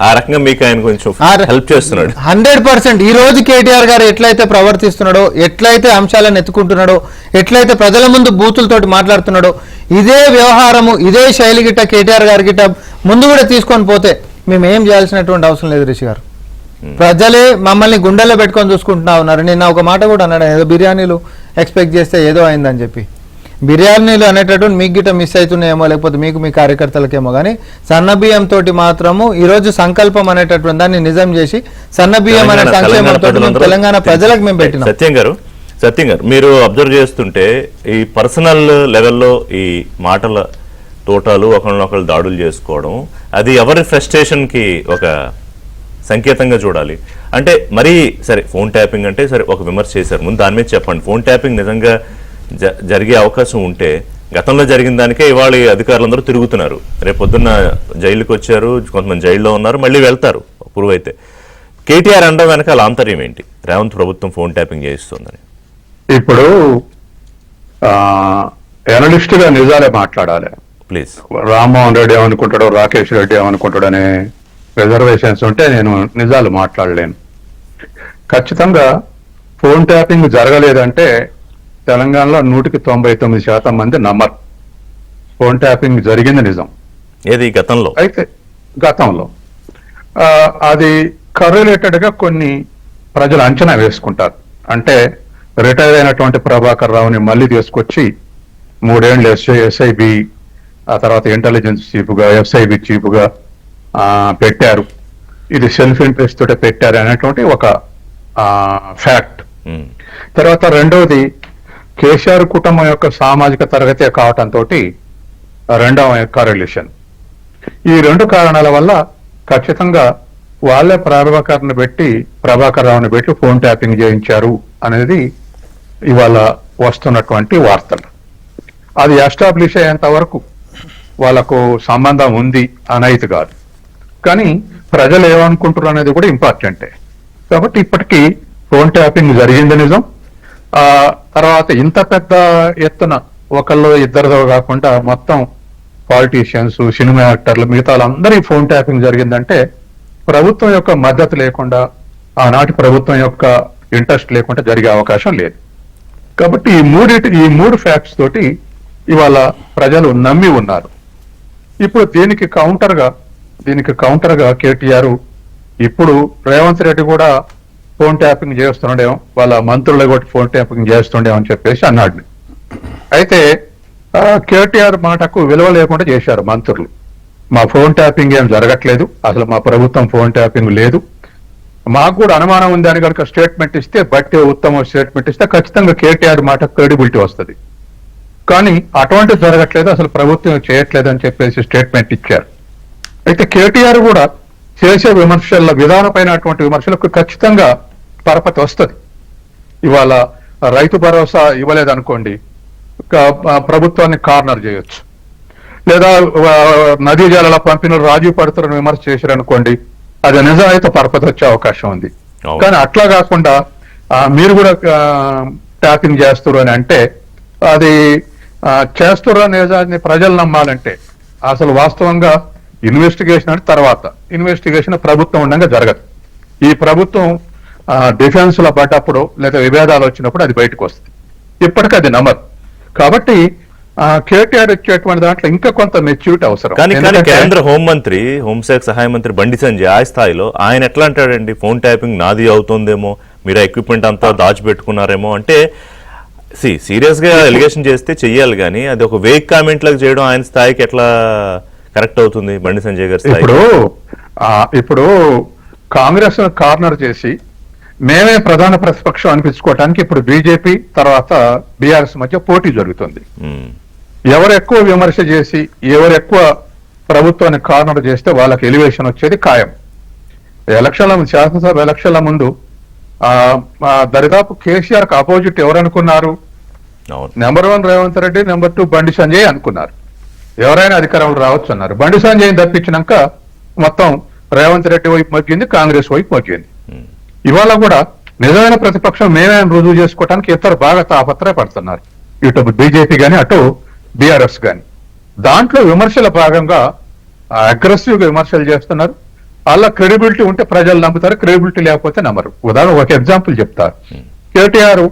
ఆ రకంగా మీకు ఆయన కొంచెం హెల్ప్ చేస్తున్నాడు 100%. ఈ రోజు కేటీఆర్ గారు ఎట్లయితే ప్రవర్తిస్తున్నాడో, ఎట్లయితే అంశాలను ఎత్తుకుంటున్నాడో, ఎట్లయితే ప్రజల ముందు బూతులతోటి మాట్లాడుతున్నాడో, ఇదే వ్యవహారము ఇదే శైలి గిట్ట కేటీఆర్ గారి గిట్ట ముందు కూడా తీసుకొని పోతే మేము ఏం చేయాల్సినటువంటి అవసరం లేదు రిషి గారు. ప్రజలే మమ్మల్ని గుండెల్లో పెట్టుకొని చూసుకుంటున్నా ఉన్నారు. నిన్న ఒక మాట కూడా అన్నాడు, ఏదో బిర్యానీలు ఎక్స్పెక్ట్ చేస్తే ఏదో అయిందని చెప్పి. బిర్యానీలు అనేటటువంటి మీకు గిట్ట మిస్ అవుతున్నాయేమో, లేకపోతే మీకు మీ కార్యకర్తలకేమో, కానీ సన్నబియ్యం తోటి మాత్రము ఈరోజు సంకల్పం అనేటటువంటి దాన్ని నిజం చేసి సన్నబియ్యం అనే సంక్షేమంతో తెలంగాణ ప్రజలకు మేము పెట్టినాం. సత్యం గారు మీరు అబ్జర్వ్ చేస్తుంటే ఈ పర్సనల్ లెవెల్లో ఈ మాటల తోటాలు ఒకళ్ళనొకళ్ళు దాడులు చేసుకోవడం అది ఎవరి ఫ్రస్ట్రేషన్కి ఒక సంకేతంగా చూడాలి. అంటే మరీ సరే ఫోన్ ట్యాపింగ్ అంటే సరే ఒక విమర్శ చేశారు, ముందు దాని మీద చెప్పండి. ఫోన్ ట్యాపింగ్ నిజంగా జరిగే అవకాశం ఉంటే గతంలో జరిగిన దానికే ఇవాళ అధికారులందరూ తిరుగుతున్నారు. రేపు పొద్దున్న జైలుకి వచ్చారు, కొంతమంది జైల్లో ఉన్నారు, మళ్ళీ వెళ్తారు ప్రూవ్ అయితే. కేటీఆర్ అనడం వెనకాల ఆంతర్యం ఏంటి? రేవంత్ ప్రభుత్వం ఫోన్ ట్యాపింగ్ చేయిస్తుందని. ఇప్పుడు ఎనలిస్ట్గా నిజాలే మాట్లాడాలి. ప్లీజ్. రామ్మోహన్ రెడ్డి ఏమనుకుంటాడో, రాకేష్ రెడ్డి ఏమనుకుంటాడు అనే రిజర్వేషన్స్ ఉంటే నేను నిజాలు మాట్లాడలేను. ఖచ్చితంగా ఫోన్ ట్యాపింగ్ జరగలేదంటే తెలంగాణలో 99% మంది నమ్మరు. ఫోన్ ట్యాపింగ్ జరిగింది నిజం. ఏది గతంలో? అయితే గతంలో అది కరెలేటెడ్ గా కొన్ని ప్రజలు అంచనా వేసుకుంటారు. అంటే రిటైర్ అయినటువంటి ప్రభాకర్ రావుని మళ్ళీ తీసుకొచ్చి 3 ఏళ్ళు ఎస్ఐబి, ఆ తర్వాత ఇంటెలిజెన్స్ చీఫ్గా, ఎఫ్ఐబి చీఫ్గా పెట్టారు. ఇది సెల్ఫ్ ఇంట్రెస్ట్ తోటే పెట్టారు అనేటువంటి ఒక ఫ్యాక్ట్. తర్వాత రెండవది కేసీఆర్ కుటుంబం యొక్క సామాజిక తరగతి కావటంతో రెండవ కరెలేషన్. ఈ 2 కారణాల వల్ల ఖచ్చితంగా వాళ్ళే ప్రభాకర్ రావుని పెట్టి ఫోన్ ట్యాపింగ్ చేయించారు అనేది ఇవాళ వస్తున్నటువంటి వార్తలు. అది ఎస్టాబ్లిష్ అయ్యేంత వరకు వాళ్ళకు సంబంధం ఉంది అనేది కాదు, కానీ ప్రజలు ఏమనుకుంటారు అనేది కూడా ఇంపార్టెంటే. కాబట్టి ఇప్పటికీ ఫోన్ ట్యాపింగ్ జరిగింది నిజం. తర్వాత ఇంత పెద్ద ఎత్తున ఒకళ్ళు ఇద్దరిదో కాకుండా మొత్తం పాలిటీషియన్స్, సినిమా యాక్టర్లు, మిగతా వాళ్ళందరి ఫోన్ ట్యాపింగ్ జరిగిందంటే ప్రభుత్వం యొక్క మద్దతు లేకుండా, ఆనాటి ప్రభుత్వం యొక్క ఇంట్రెస్ట్ లేకుండా జరిగే అవకాశం లేదు. కాబట్టి ఈ మూడు ఫ్యాక్ట్స్ తోటి ఇవాళ ప్రజలు నమ్మి ఉన్నారు. ఇప్పుడు దీనికి కౌంటర్గా కేటీఆర్ ఇప్పుడు రేవంత్ రెడ్డి కూడా ఫోన్ ట్యాపింగ్ చేస్తుండేమో, వాళ్ళ మంత్రులు కూడా ఫోన్ ట్యాపింగ్ చేస్తుండేమో అని చెప్పేసి అన్నాడు. అయితే కేటీఆర్ మాటకు విలువ లేకుండా చేశారు మంత్రులు. మా ఫోన్ ట్యాపింగ్ ఏం జరగట్లేదు, అసలు మా ప్రభుత్వం ఫోన్ ట్యాపింగ్ లేదు, మాకు కూడా అనుమానం ఉంది అని కనుక స్టేట్మెంట్ ఇస్తే, బట్టి ఉత్తమ స్టేట్మెంట్ ఇస్తే ఖచ్చితంగా కేటీఆర్ మాట క్రెడిబిలిటీ వస్తుంది. కానీ అటువంటిది జరగట్లేదు, అసలు ప్రభుత్వం చేయట్లేదు అని చెప్పేసి స్టేట్మెంట్ ఇచ్చారు. అయితే కేటీఆర్ కూడా చేసే విమర్శల విధానపైనటువంటి విమర్శలకు ఖచ్చితంగా పరపతి వస్తుంది. ఇవాళ రైతు భరోసా ఇవ్వలేదనుకోండి, ప్రభుత్వాన్ని కార్నర్ చేయొచ్చు. లేదా నదీ జలాల పంపిణీలు రాజీ పడుతున్న విమర్శ చేశారనుకోండి, అది నిజం అయితే పరపతి వచ్చే అవకాశం ఉంది. కానీ అట్లా కాకుండా మీరు కూడా ట్యాపింగ్ చేస్తారు అని అంటే, అది చేస్తారు అనేది ప్రజలు నమ్మాలంటే అసలు వాస్తవంగా ఇన్వెస్టిగేషన్ అంటే తర్వాత ఇన్వెస్టిగేషన్ ప్రభుత్వం ఉండగా జరగదు. ఈ ప్రభుత్వం డిఫెన్స్ లో పడ్డప్పుడు లేదా విభేదాలు వచ్చినప్పుడు అది బయటకు వస్తుంది. ఇప్పటికీ అది నమ్మదు. కాబట్టి కేటీఆర్ ఇచ్చేటువంటి దాంట్లో ఇంకా కొంత మెచ్యూరిటీ అవసరం. కానీ ఎందుకంటే కేంద్ర హోంమంత్రి హోంశాఖ సహాయ మంత్రి బండి సంజయ్ ఆ స్థాయిలో ఆయన ఎట్లా అంటాడండి, ఫోన్ ట్యాపింగ్ నాది అవుతుందేమో, మీరు ఎక్విప్మెంట్ అంతా దాచిపెట్టుకున్నారేమో అంటే, సీరియస్ గా ఎలిగేషన్ చేస్తే చెయ్యాలి, కానీ అది ఒక వేక్ కామెంట్ లాగా చేయడం ఆయన స్థాయికి ఎట్లా కరెక్ట్ అవుతుంది బండి సంజయ్ గారి స్థాయి? ఇప్పుడు కాంగ్రెస్ కార్నర్ చేసి మేమే ప్రధాన ప్రతిపక్షం అనిపించుకోవటానికి ఇప్పుడు బీజేపీ తర్వాత బీఆర్ఎస్ మధ్య పోటీ జరుగుతుంది. ఎవరు ఎక్కువ విమర్శ చేసి ఎవరు ఎక్కువ ప్రభుత్వాన్ని కార్నర్ చేస్తే వాళ్ళకి ఎలివేషన్ వచ్చేది ఖాయం. శాసనసభ ఎలక్షన్ల ముందు దరిదాపు కేసీఆర్ కు అపోజిట్ ఎవరు అనుకున్నారు? నెంబర్ 1 రేవంత్ రెడ్డి, నెంబర్ 2 బండి సంజయ్ అనుకున్నారు. ఎవరైనా అధికారంలో రావచ్చు అన్నారు. బండి సంజయ్ తప్పించినాక మొత్తం రేవంత్ రెడ్డి వైపు మొగ్గింది, కాంగ్రెస్ వైపు మొగ్గింది. ఇవాళ కూడా నిజమైన ప్రతిపక్షం మేమే రుజువు చేసుకోవడానికి ఇద్దరు బాగా తాపత్రయపడుతున్నారు, ఇటు బీజేపీ గాని అటు బీఆర్ఎస్ గాని. దాంట్లో విమర్శల భాగంగా అగ్రెసివ్ గా విమర్శలు చేస్తున్నారు. అలా క్రెడిబిలిటీ ఉంటే ప్రజలు నమ్ముతారు, క్రెడిబిలిటీ లేకపోతే నమ్మరు. ఉదాహరణ ఒక ఎగ్జాంపుల్ చెప్తారు. కేటీఆర్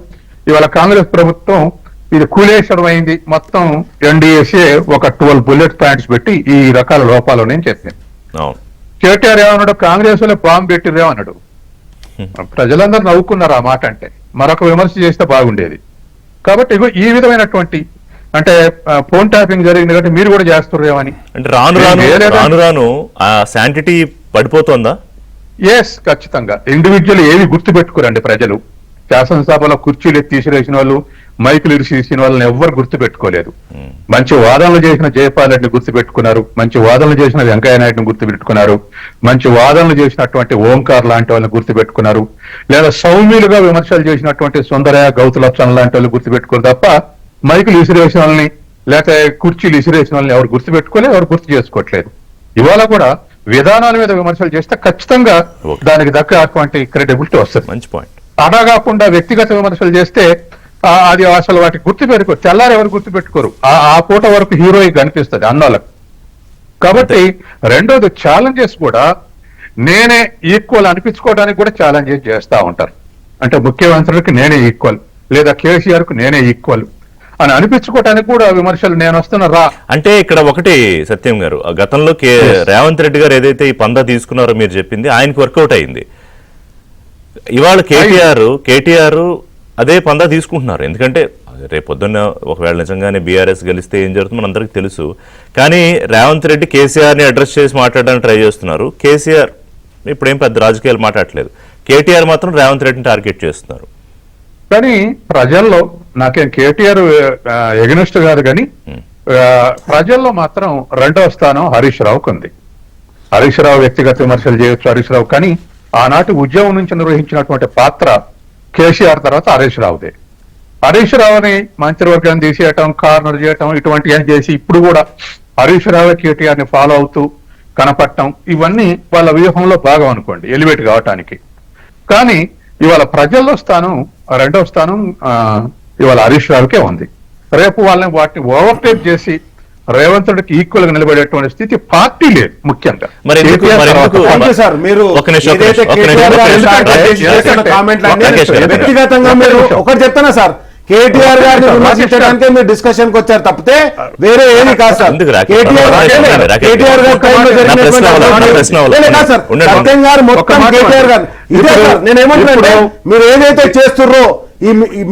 ఇవాళ కాంగ్రెస్ ప్రభుత్వం ఇది కూలేశ్వరం అయింది, మొత్తం ఎన్డీఏసీ ఒక 12 బుల్లెట్ పాయింట్స్ పెట్టి ఈ రకాల లోపాలు నేను చెప్పింది. కేటీఆర్ ఏమన్నాడు, కాంగ్రెస్ లో బాంబు పెట్టిరేమన్నాడు. ప్రజలందరూ నవ్వుకున్నారు ఆ మాట అంటే. మరొక విమర్శ చేస్తే బాగుండేది. కాబట్టి ఈ విధమైనటువంటి అంటే ఫోన్ ట్యాపింగ్ జరిగింది కాబట్టి మీరు కూడా చేస్తున్నారేమని అంటే రాను రాను ఆ శాంటిటీ పడిపోతుందా? ఎస్, ఖచ్చితంగా. ఇండివిజువల్ ఏవి గుర్తుపెట్టుకోరండి ప్రజలు. శాసనసభలో కుర్చీలు తీసిరేసిన వాళ్ళు, మైకులు ఇరిసేసిన వాళ్ళని ఎవ్వరు గుర్తుపెట్టుకోలేదు. మంచి వాదనలు చేసిన జయపాల్ రెడ్డిని గుర్తుపెట్టుకున్నారు, మంచి వాదనలు చేసిన వెంకయ్య నాయుడుని గుర్తుపెట్టుకున్నారు, మంచి వాదనలు చేసినటువంటి ఓంకార్ లాంటి వాళ్ళని గుర్తుపెట్టుకున్నారు, లేదా సౌమ్యులుగా విమర్శలు చేసినటువంటి సుందరయ్య, గౌతులక్షణ లాంటి వాళ్ళు గుర్తుపెట్టుకోరు తప్ప మైకులు ఇసిరేసిన వాళ్ళని లేకపోతే కుర్చీలు ఇసిరేసిన వాళ్ళని ఎవరు గుర్తుపెట్టుకోలేదు, ఎవరు గుర్తు చేసుకోవట్లేదు. ఇవాళ కూడా విధానాల మీద విమర్శలు చేస్తే ఖచ్చితంగా దానికి దక్కేటువంటి క్రెడిబిలిటీ వస్తుంది. మంచి పాయింట్. అలా కాకుండా వ్యక్తిగత విమర్శలు చేస్తే అది అసలు వాటికి గుర్తు పెట్టుకోరు, తెల్లారు ఎవరు గుర్తు పెట్టుకోరు. ఆ పూట వరకు హీరోయిక్ కనిపిస్తుంది అన్నోళ్ళకి. కాబట్టి రెండోది ఛాలెంజెస్ కూడా నేనే ఈక్వల్ అనిపించుకోవడానికి కూడా ఛాలెంజెస్ చేస్తా ఉంటారు. అంటే ముఖ్యమంత్రికి నేనే ఈక్వల్, లేదా కేసీఆర్ కు నేనే ఈక్వల్ అని అనిపించుకోవటానికి కూడా విమర్శలు నేను వస్తున్నా రా అంటే ఇక్కడ ఒకటి సత్యం గారు, గతంలో రేవంత్ రెడ్డి గారు ఏదైతే ఈ పందా తీసుకున్నారో మీరు చెప్పింది ఆయనకు వర్కౌట్ అయింది. ఇవాళ కేటీఆర్ అదే పందా తీసుకుంటున్నారు. ఎందుకంటే రేపు పొద్దున్న ఒకవేళ నిజంగానే బీఆర్ఎస్ గెలిస్తే ఏం జరుగుతుందో మనందరికీ తెలుసు. కానీ రేవంత్ రెడ్డి కేసీఆర్ని అడ్రస్ చేసి మాట్లాడడానికి ట్రై చేస్తున్నారు. కేసీఆర్ ఇప్పుడేం పెద్ద రాజకీయాలు మాట్లాడట్లేదు. కేటీఆర్ మాత్రం రేవంత్ రెడ్డిని టార్గెట్ చేస్తున్నారు. కానీ ప్రజల్లో నాకేం కేటీఆర్ ఎగనెస్ట్ కాదు, కానీ ప్రజల్లో మాత్రం 2వ స్థానం హరీష్ రావుకు ఉంది. హరీష్ రావు వ్యక్తిగత విమర్శలు చేయొచ్చు హరీష్ రావు, కానీ ఆనాటి ఉద్యమం నుంచి నిర్వహించినటువంటి పాత్ర కేసీఆర్ తర్వాత హరీష్ రావుదే. హరీష్ రావుని మంత్రివర్గాన్ని తీసేయటం, కార్నర్ చేయటం, ఇటువంటివి చేసి ఇప్పుడు కూడా హరీష్ రావే కేటీఆర్ ని ఫాలో అవుతూ కనపడటం, ఇవన్నీ వాళ్ళ వ్యూహంలో భాగం అనుకోండి ఎలివేట్ కావటానికి. కానీ ఇవాళ ప్రజల్లో స్థానం 2వ స్థానం ఇవాళ హరీష్ రావుకే ఉంది. రేపు వాటిని ఓవర్టేక్ చేసి రేవంత్ రెడ్డికి ఈక్వల్ గా నిలబడేటువంటి స్థితి పార్టీ లేదు. ముఖ్యంగా వ్యక్తిగతంగా మీరు ఒకటి చెప్తానా సార్, కేటీఆర్ గారిని విమర్శించడానికే మీరు డిస్కషన్ కి వచ్చారు తప్పితే వేరే ఏమి కాదు సార్. కేటీఆర్ సత్యం గారు మొత్తం కేటీఆర్ గారు ఇదే సార్. నేనేమంటున్నాను, మీరు ఏదైతే చేస్తుర్రో,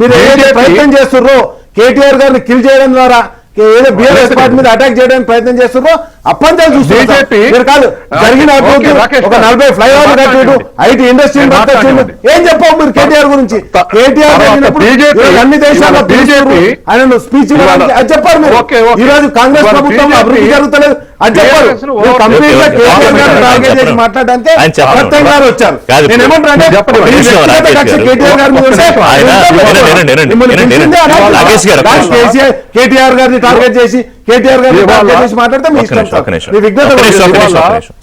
మీరు ఏదైతే ప్రయత్నం చేస్తుర్రో కేటీఆర్ గారిని కిల్ చేయడం ద్వారా ఏదో బీఆర్ఎస్ పార్టీ మీద అటాక్ చేయడానికి ప్రయత్నం చేస్తున్నారో అప్పంతా చూస్తున్నారు కాదు. జరిగిన ఒక 40 ఫ్లైఓవర్ కట్టిడు, ఐటీ ఇండస్ట్రీ ఏం చెప్పావు మీరు కేటీఆర్ గురించి? కేటీఆర్ అన్ని దేశాల్లో ఆయన స్పీచ్ అది చెప్పారు మీరు. ఈ రోజు కాంగ్రెస్ ప్రభుత్వం అభివృద్ధి జరుగుతలేదు అది చెప్పారు. కంప్లీట్ గా కేటీఆర్ గారు టార్గెట్ చేసి మాట్లాడడానికి సత్యం గారు వచ్చారు. నేనేమంటారంటే కేటీఆర్ గారి కేటీఆర్ గారిని టార్గెట్ చేసి కేటీఆర్ గారిని టార్గెట్ చేసి మాట్లాడితే మీ ఇష్టం సార్, మీ విజ్ఞత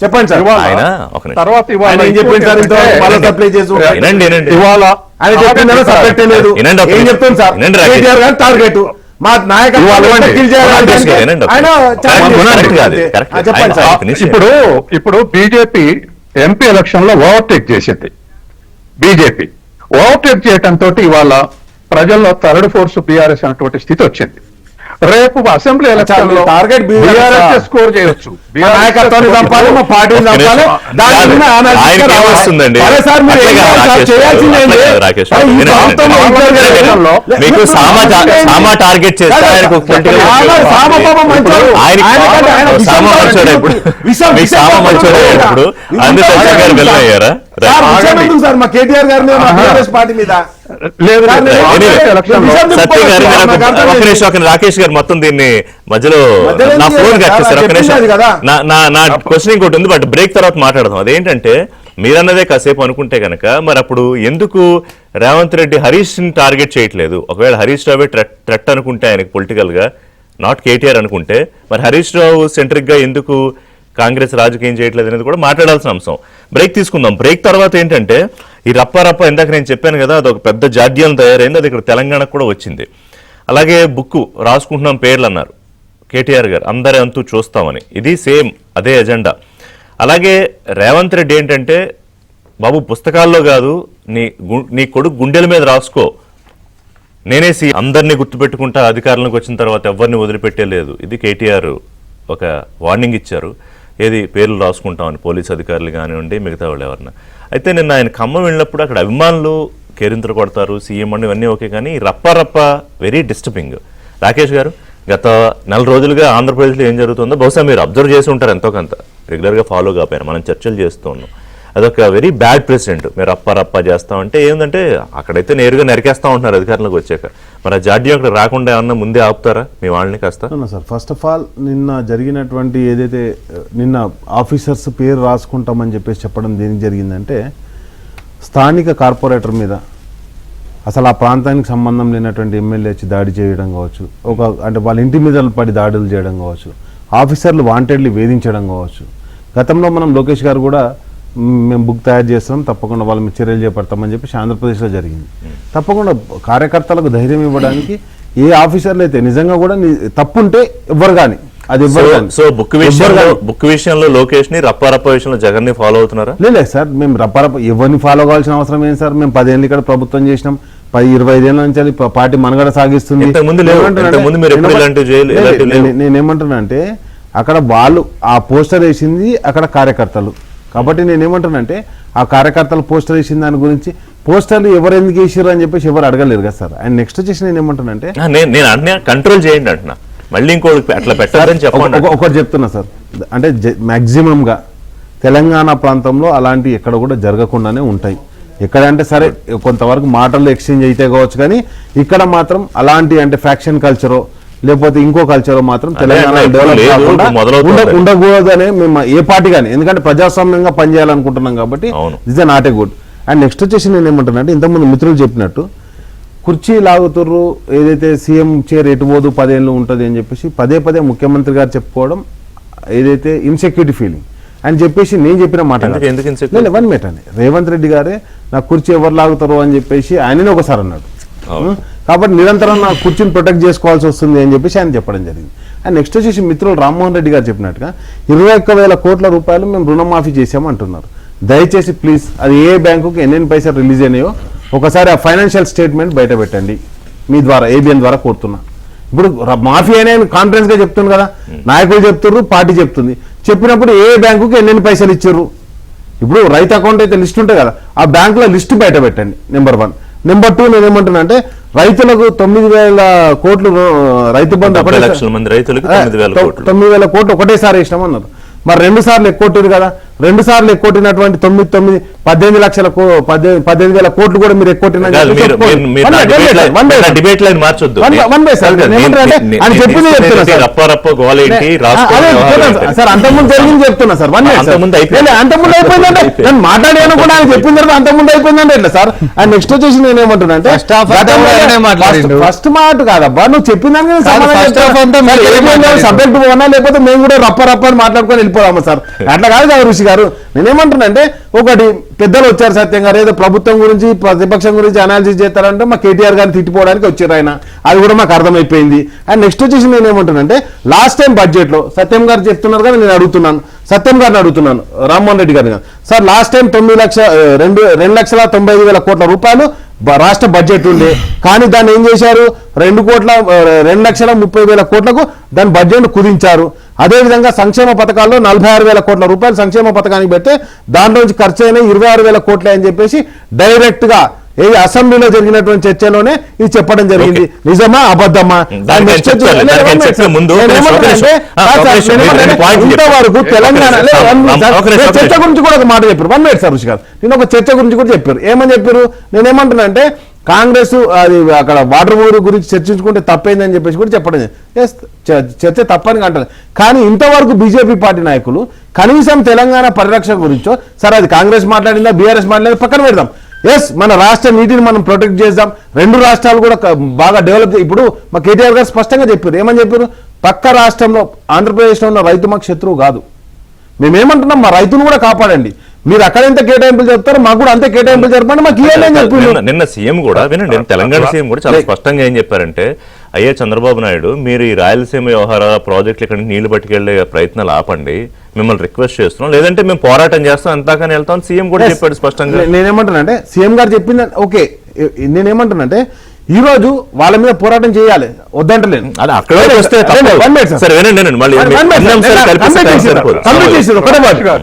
చెప్పండి సార్. తర్వాత ఆయన ఏం చెప్పింది సార్, ఇంత సప్లై చేసి ఇవాళ ఆయన చెప్పింది సబ్జెక్ట్ లేదు. ఏం చెప్తాను సార్, కేటీఆర్ గారి టార్గెట్ మా నాయకత్వం ఇప్పుడు బీజేపీ ఎంపీ ఎలక్షన్ లో ఓవర్టేక్ చేసింది. బీజేపీ ఓవర్టేక్ చేయటంతో ఇవాళ ప్రజల్లో థర్డ్ ఫోర్స్ బీఆర్ఎస్ అన్నటువంటి స్థితి వచ్చింది. రేపు అసెంబ్లీ ఎలక్షన్ లో టార్గెట్ బీఆర్ఎస్ స్కోర్ చేయొచ్చు. నాయకత్వాన్ని చంపాలి, మా పార్టీని చంపాలి. దాని మీద analysis ఆయనకి రావాలి. ఏమొస్తుందండి? సరే సార్, మీరు ఏం కాదు సార్, చేయాల్సింది ఏంటి? రాకేష్ ఈ ప్రాంతంలో ఎలక్షన్లో మీకు సామా టార్గెట్ చేస్తే ఆయనకు పొలిటికల్ సామ పాపం మంచోడు. ఆయనకంటే ఆయన విషం సామ మంచోడే ఇప్పుడు విషం- మీకు విషం సామ మంచోడే ఇప్పుడు అందుకు సత్యం గారు వెళ్ళయ్యారా సార్, విషం ఎందుకు సార్ మా కేటీఆర్ గారి మీద, మా కాంగ్రెస్ పార్టీ మీద? లేదు సార్, నేను ఎలక్షన్ లో విషం సత్యం గారు నాకు నేను అర్థం ఒక లేదు. నిమిషం ఒక రాకేష్ గారు మొత్తం దీన్ని మధ్యలో మధ్యలో నా ఎందుకు ఫోన్ చేశారు? కట్ చేశారు. ఒక చెప్పింది నిమిషం అది కదా. నా క్వశ్చన్ ఇంకోటి ఉంది, బట్ బ్రేక్ తర్వాత మాట్లాడదాం. అదేంటంటే మీరన్నదే కాసేపు అనుకుంటే కనుక మరి అప్పుడు ఎందుకు రేవంత్ రెడ్డి హరీష్ ని టార్గెట్ చేయట్లేదు? ఒకవేళ హరీష్ రావే థ్రెట్ అనుకుంటే ఆయనకు పొలిటికల్ గా, నాట్ కేటీఆర్ అనుకుంటే, మరి హరీష్ రావు సెంట్రిక్ గా ఎందుకు కాంగ్రెస్ రాజకీయం చేయట్లేదు అనేది కూడా మాట్లాడాల్సిన అంశం. బ్రేక్ తీసుకుందాం. బ్రేక్ తర్వాత ఏంటంటే ఈ రప్ప ఇందాక నేను చెప్పాను కదా, అది ఒక పెద్ద జాడ్యం తయారైంది. అది ఇక్కడ తెలంగాణకు కూడా వచ్చింది. అలాగే బుక్ రాసుకుంటున్నాం పేర్లు అన్నారు కేటీఆర్ గారు, అందరి అంతూ చూస్తామని. ఇది సేమ్ అదే ఎజెండా. అలాగే రేవంత్ రెడ్డి ఏంటంటే, బాబు పుస్తకాల్లో కాదు, నీ కొడుకు గుండెల మీద రాసుకో, నేనే అందరినీ గుర్తుపెట్టుకుంటా, అధికారంలోకి వచ్చిన తర్వాత ఎవరిని వదిలిపెట్టేలేదు. ఇది కేటీఆర్ ఒక వార్నింగ్ ఇచ్చారు. ఏది పేర్లు రాసుకుంటామని పోలీస్ అధికారులు కానివ్వండి, మిగతా వాళ్ళు ఎవరన్నా. అయితే నిన్న ఆయన ఖమ్మం వెళ్ళినప్పుడు అక్కడ అభిమానులు కేరింతలు కొడతారు, సీఎం అండి, ఇవన్నీ ఓకే, కానీ రప్ప వెరీ డిస్టర్బింగ్. రాకేష్ గారు, గత నెల రోజులుగా ఆంధ్రప్రదేశ్లో ఏం జరుగుతుందో బహుశా మీరు అబ్జర్వ్ చేసి ఉంటారు, ఎంతో కొంత రెగ్యులర్గా ఫాలో కాపోయారు, మనం చర్చలు చేస్తూ ఉన్నాం. అదొక వెరీ బ్యాడ్ ప్రెసిడెంట్. మీరు రప్ప చేస్తామంటే ఏంటంటే అక్కడైతే నేరుగా నరికేస్తా ఉంటున్నారు అధికారంలోకి వచ్చాక. మరి ఆ జాడ్యం అక్కడ రాకుండా ఏమన్నా ముందే ఆపుతారా మీ వాళ్ళని కాస్త? సార్, ఫస్ట్ ఆఫ్ ఆల్ నిన్న జరిగినటువంటి ఏదైతే నిన్న ఆఫీసర్స్ పేరు రాసుకుంటామని చెప్పేసి చెప్పడం దేనికి జరిగిందంటే, స్థానిక కార్పొరేటర్ మీద అసలు ఆ ప్రాంతానికి సంబంధం లేనటువంటి ఎమ్మెల్యే వచ్చి దాడి చేయడం కావచ్చు, అంటే వాళ్ళ ఇంటి మీద పడి దాడులు చేయడం కావచ్చు, ఆఫీసర్లు వాంటెడ్లీ వేధించడం కావచ్చు. గతంలో మనం లోకేష్ గారు కూడా మేము బుక్ తయారు చేస్తాం, తప్పకుండా వాళ్ళ మీద చర్యలు చేపడతామని చెప్పేసి ఆంధ్రప్రదేశ్లో జరిగింది. తప్పకుండా కార్యకర్తలకు ధైర్యం ఇవ్వడానికి ఏ ఆఫీసర్లు అయితే నిజంగా కూడా తప్పుంటే ఎవ్వరు కానీ అది సో బుక్ విషయంలో లోకేష్ ని రప్ప విషయంలో జగన్ ని ఫాలో అవుతున్నారా? లేదు సార్, మేము రప్ప ఎవరిని ఫాలో కావాల్సిన అవసరం ఏంటి సార్? మేము 10 ఏళ్ళు ఇక్కడ ప్రభుత్వం చేసినాం, 10-25 ఏళ్ళ నుంచి పార్టీ మనగడ సాగిస్తుంది. నేనేమంటున్నానంటే అక్కడ వాళ్ళు ఆ పోస్టర్ వేసింది అక్కడ కార్యకర్తలు, కాబట్టి నేనేమంటున్నానంటే ఆ కార్యకర్తలు పోస్టర్ వేసిన దాని గురించి పోస్టర్లు ఎవరు ఎందుకు వేసారు అని చెప్పేసి ఎవరు అడగలేరు కదా సార్. అండ్ నెక్స్ట్ వచ్చేసి నేనేమంటున్నానంటే నేను అన్నీ కంట్రోల్ చేయండి అంటున్నా, మళ్ళీ ఇంకోటి అట్లా పెట్టాలని చెప్పండి. ఒకటి చెప్తున్నా సార్, అంటే మ్యాక్సిమంగా తెలంగాణ ప్రాంతంలో అలాంటి ఎక్కడ కూడా జరగకుండానే ఉంటాయి. ఎక్కడంటే సరే కొంతవరకు మాటల్లో ఎక్స్చేంజ్ అయితే కావచ్చు, కానీ ఇక్కడ మాత్రం అలాంటి అంటే ఫ్యాక్షన్ కల్చరో లేకపోతే ఇంకో కల్చరో మాత్రం తెలంగాణ డెవలప్ కాకుండా ఉండకూడదనే మేము ఏ పార్టీ కానీ, ఎందుకంటే ప్రజాస్వామ్యంగా పనిచేయాలనుకుంటున్నాం కాబట్టి this not a good. And next వచ్చేసి నేను ఏమంటున్నానంటే, ఇంతకుముందు మిత్రులు చెప్పినట్టు కుర్చీ లాగుతుర్రు, ఏదైతే సీఎం చైర్ ఎటు పోదు 10 ఏళ్ళు ఉంటుంది అని చెప్పేసి పదే ముఖ్యమంత్రి గారు చెప్పుకోవడం ఏదైతే ఇన్సెక్యూరిటీ ఫీలింగ్ అని చెప్పేసి నేను చెప్పిన మాట 1 మినిట్ అని రేవంత్ రెడ్డి గారే నా కుర్చీ ఎవరు లాగుతారు అని చెప్పేసి ఆయననే ఒకసారి అన్నాడు. కాబట్టి నిరంతరం నా కుర్చీని ప్రొటెక్ట్ చేసుకోవాల్సి వస్తుంది అని చెప్పేసి ఆయన చెప్పడం జరిగింది. అండ్ నెక్స్ట్ వచ్చేసి మిత్రులు రామ్మోహన్ రెడ్డి గారు చెప్పినట్టుగా 21,000 కోట్ల రూపాయలు మేము రుణమాఫీ చేసామంటున్నారు. దయచేసి ప్లీజ్ అది ఏ బ్యాంకుకి ఎన్ని పైసలు రిలీజ్ అయినాయో ఒకసారి ఆ ఫైనాన్షియల్ స్టేట్మెంట్ బయట పెట్టండి మీ ద్వారా, ఏబిఎన్ ద్వారా కోరుతున్నా. ఇప్పుడు మాఫీ అయినా కాన్ఫిడెన్స్ గా చెప్తుంది కదా, నాయకులు చెప్తున్నారు, పార్టీ చెప్తుంది. చెప్పినప్పుడు ఏ బ్యాంకుకి ఎన్ని పైసలు ఇచ్చారు, ఇప్పుడు రైతు అకౌంట్ అయితే లిస్ట్ ఉంటుంది కదా, ఆ బ్యాంకులో లిస్ట్ బయట పెట్టండి. నెంబర్ 1. నెంబర్ 2 నేను ఏమంటున్నా అంటే, రైతులకు 9,000 కోట్లు రైతు బంధు 9,000 కోట్లు ఒకటేసారి వేసినామన్నారు. మరి 2 సార్లు ఎక్కువ కదా, 2 సార్లు ఎక్కువటినటువంటి 18 లక్షల 18,000 కోట్లు కూడా మీరు ఎక్కువ సార్. అంతకుముందు జరిగింది చెప్తున్నా సార్. అంతకుముందు అయిపోయిందంటే నేను మాట్లాడాను కూడా ఆయన చెప్పిన తర్వాత అంతకుముందు అయిపోయిందంటే ఎట్లా సార్? అండ్ నెక్స్ట్ వచ్చేసి నేను ఏమంటున్నా అంటే, ఫస్ట్ మాట కాదబ్బా నువ్వు చెప్పిన సబ్జెక్ట్ పోనా, లేకపోతే మేము కూడా రప్ప అని మాట్లాడుకొని వెళ్ళిపోదామా సార్? అట్లా కాదు కదా ఋషి గారు. నేనేమంటున్నానంటే, ఒకటి పెద్దలు వచ్చారు సత్యం గారు, ఏదో ప్రభుత్వం గురించి ప్రతిపక్షం గురించి అనాలిసిస్ చేస్తారంటే మా కేటీఆర్ గారిని తిట్టిపోవడానికి వచ్చారు ఆయన, అది కూడా మాకు అర్థమైపోయింది. అండ్ నెక్స్ట్ వచ్చేసి నేను ఏమంటున్నానంటే, లాస్ట్ టైం బడ్జెట్ లో సత్యం గారు చెప్తున్నారు కానీ నేను అడుగుతున్నాను, సత్యం గారిని అడుగుతున్నాను, రామ్మోహన్ రెడ్డి గారిని. సార్ లాస్ట్ టైం 2,95,000 కోట్ల రూపాయలు రాష్ట్ర బడ్జెట్ ఉండే, కానీ దాన్ని ఏం చేశారు 2,30,000 కోట్లకు దాని బడ్జెట్ కుదించారు. అదేవిధంగా సంక్షేమ పథకాల్లో 46,000 కోట్ల రూపాయలు సంక్షేమ పథకానికి పెడితే దాంట్లో నుంచి ఖర్చు అయినా 26,000 కోట్లే అని చెప్పేసి డైరెక్ట్ గా అసెంబ్లీలో జరిగినటువంటి చర్చలోనే ఇది చెప్పడం జరిగింది. నిజమా అబద్ధమా? ఇంతవరకు తెలంగాణ చర్చ గురించి కూడా ఒక మాట చెప్పారు. 1 minute సార్ ఋషి గారు, నేను ఒక చర్చ గురించి కూడా చెప్పారు. ఏమని చెప్పారు? నేనేమంటున్నా అంటే కాంగ్రెస్ అది అక్కడ వాటర్ మూవీ గురించి చర్చించుకుంటే తప్పైందని చెప్పేసి కూడా చెప్పడం. చర్చ తప్పని అంటారు, కానీ ఇంతవరకు బీజేపీ పార్టీ నాయకులు కనీసం తెలంగాణ పరిరక్షణ గురించో, సరే అది కాంగ్రెస్ మాట్లాడిందా బీఆర్ఎస్ మాట్లాడిందా పక్కన పెడదాం, మన రాష్ట్ర నీటిని మనం ప్రొటెక్ట్ చేద్దాం, 2 రాష్ట్రాలు కూడా బాగా డెవలప్. ఇప్పుడు మా కేటీఆర్ గారు స్పష్టంగా చెప్పారు. ఏమని చెప్పారు? పక్క రాష్ట్రంలో ఆంధ్రప్రదేశ్లో ఉన్న రైతు మాకు శత్రువు కాదు, మేమేమంటున్నాం మా రైతును కూడా కాపాడండి, మీరు అక్కడ ఎంత కేటాయింపులు చెప్తారో మాకు కూడా అంతే కేటాయింపులు జరపండి, మాకు ఇవ్వాలని చెప్పారు. నిన్న సీఎం కూడా వినండి, తెలంగాణ సీఎం కూడా చాలా స్పష్టంగా ఏం చెప్పారంటే, అయ్యే చంద్రబాబు నాయుడు మీరు ఈ రాయలసీమ వ్యవహార ప్రాజెక్టులు ఇక్కడ నీళ్లు పట్టుకెళ్లే ప్రయత్నాలు ఆపండి, మిమ్మల్ని రిక్వెస్ట్ చేస్తున్నాం, లేదంటే మేము పోరాటం చేస్తాం అంతాకని వెళ్తాం సీఎం కూడా చెప్పాడు స్పష్టంగా. నేనేమంటున్నానంటే సీఎం గారు చెప్పింది ఓకే, నేనేమంటున్నానంటే ఈ రోజు వాళ్ళ మీద పోరాటం చేయాలి, వద్దంటలేదు.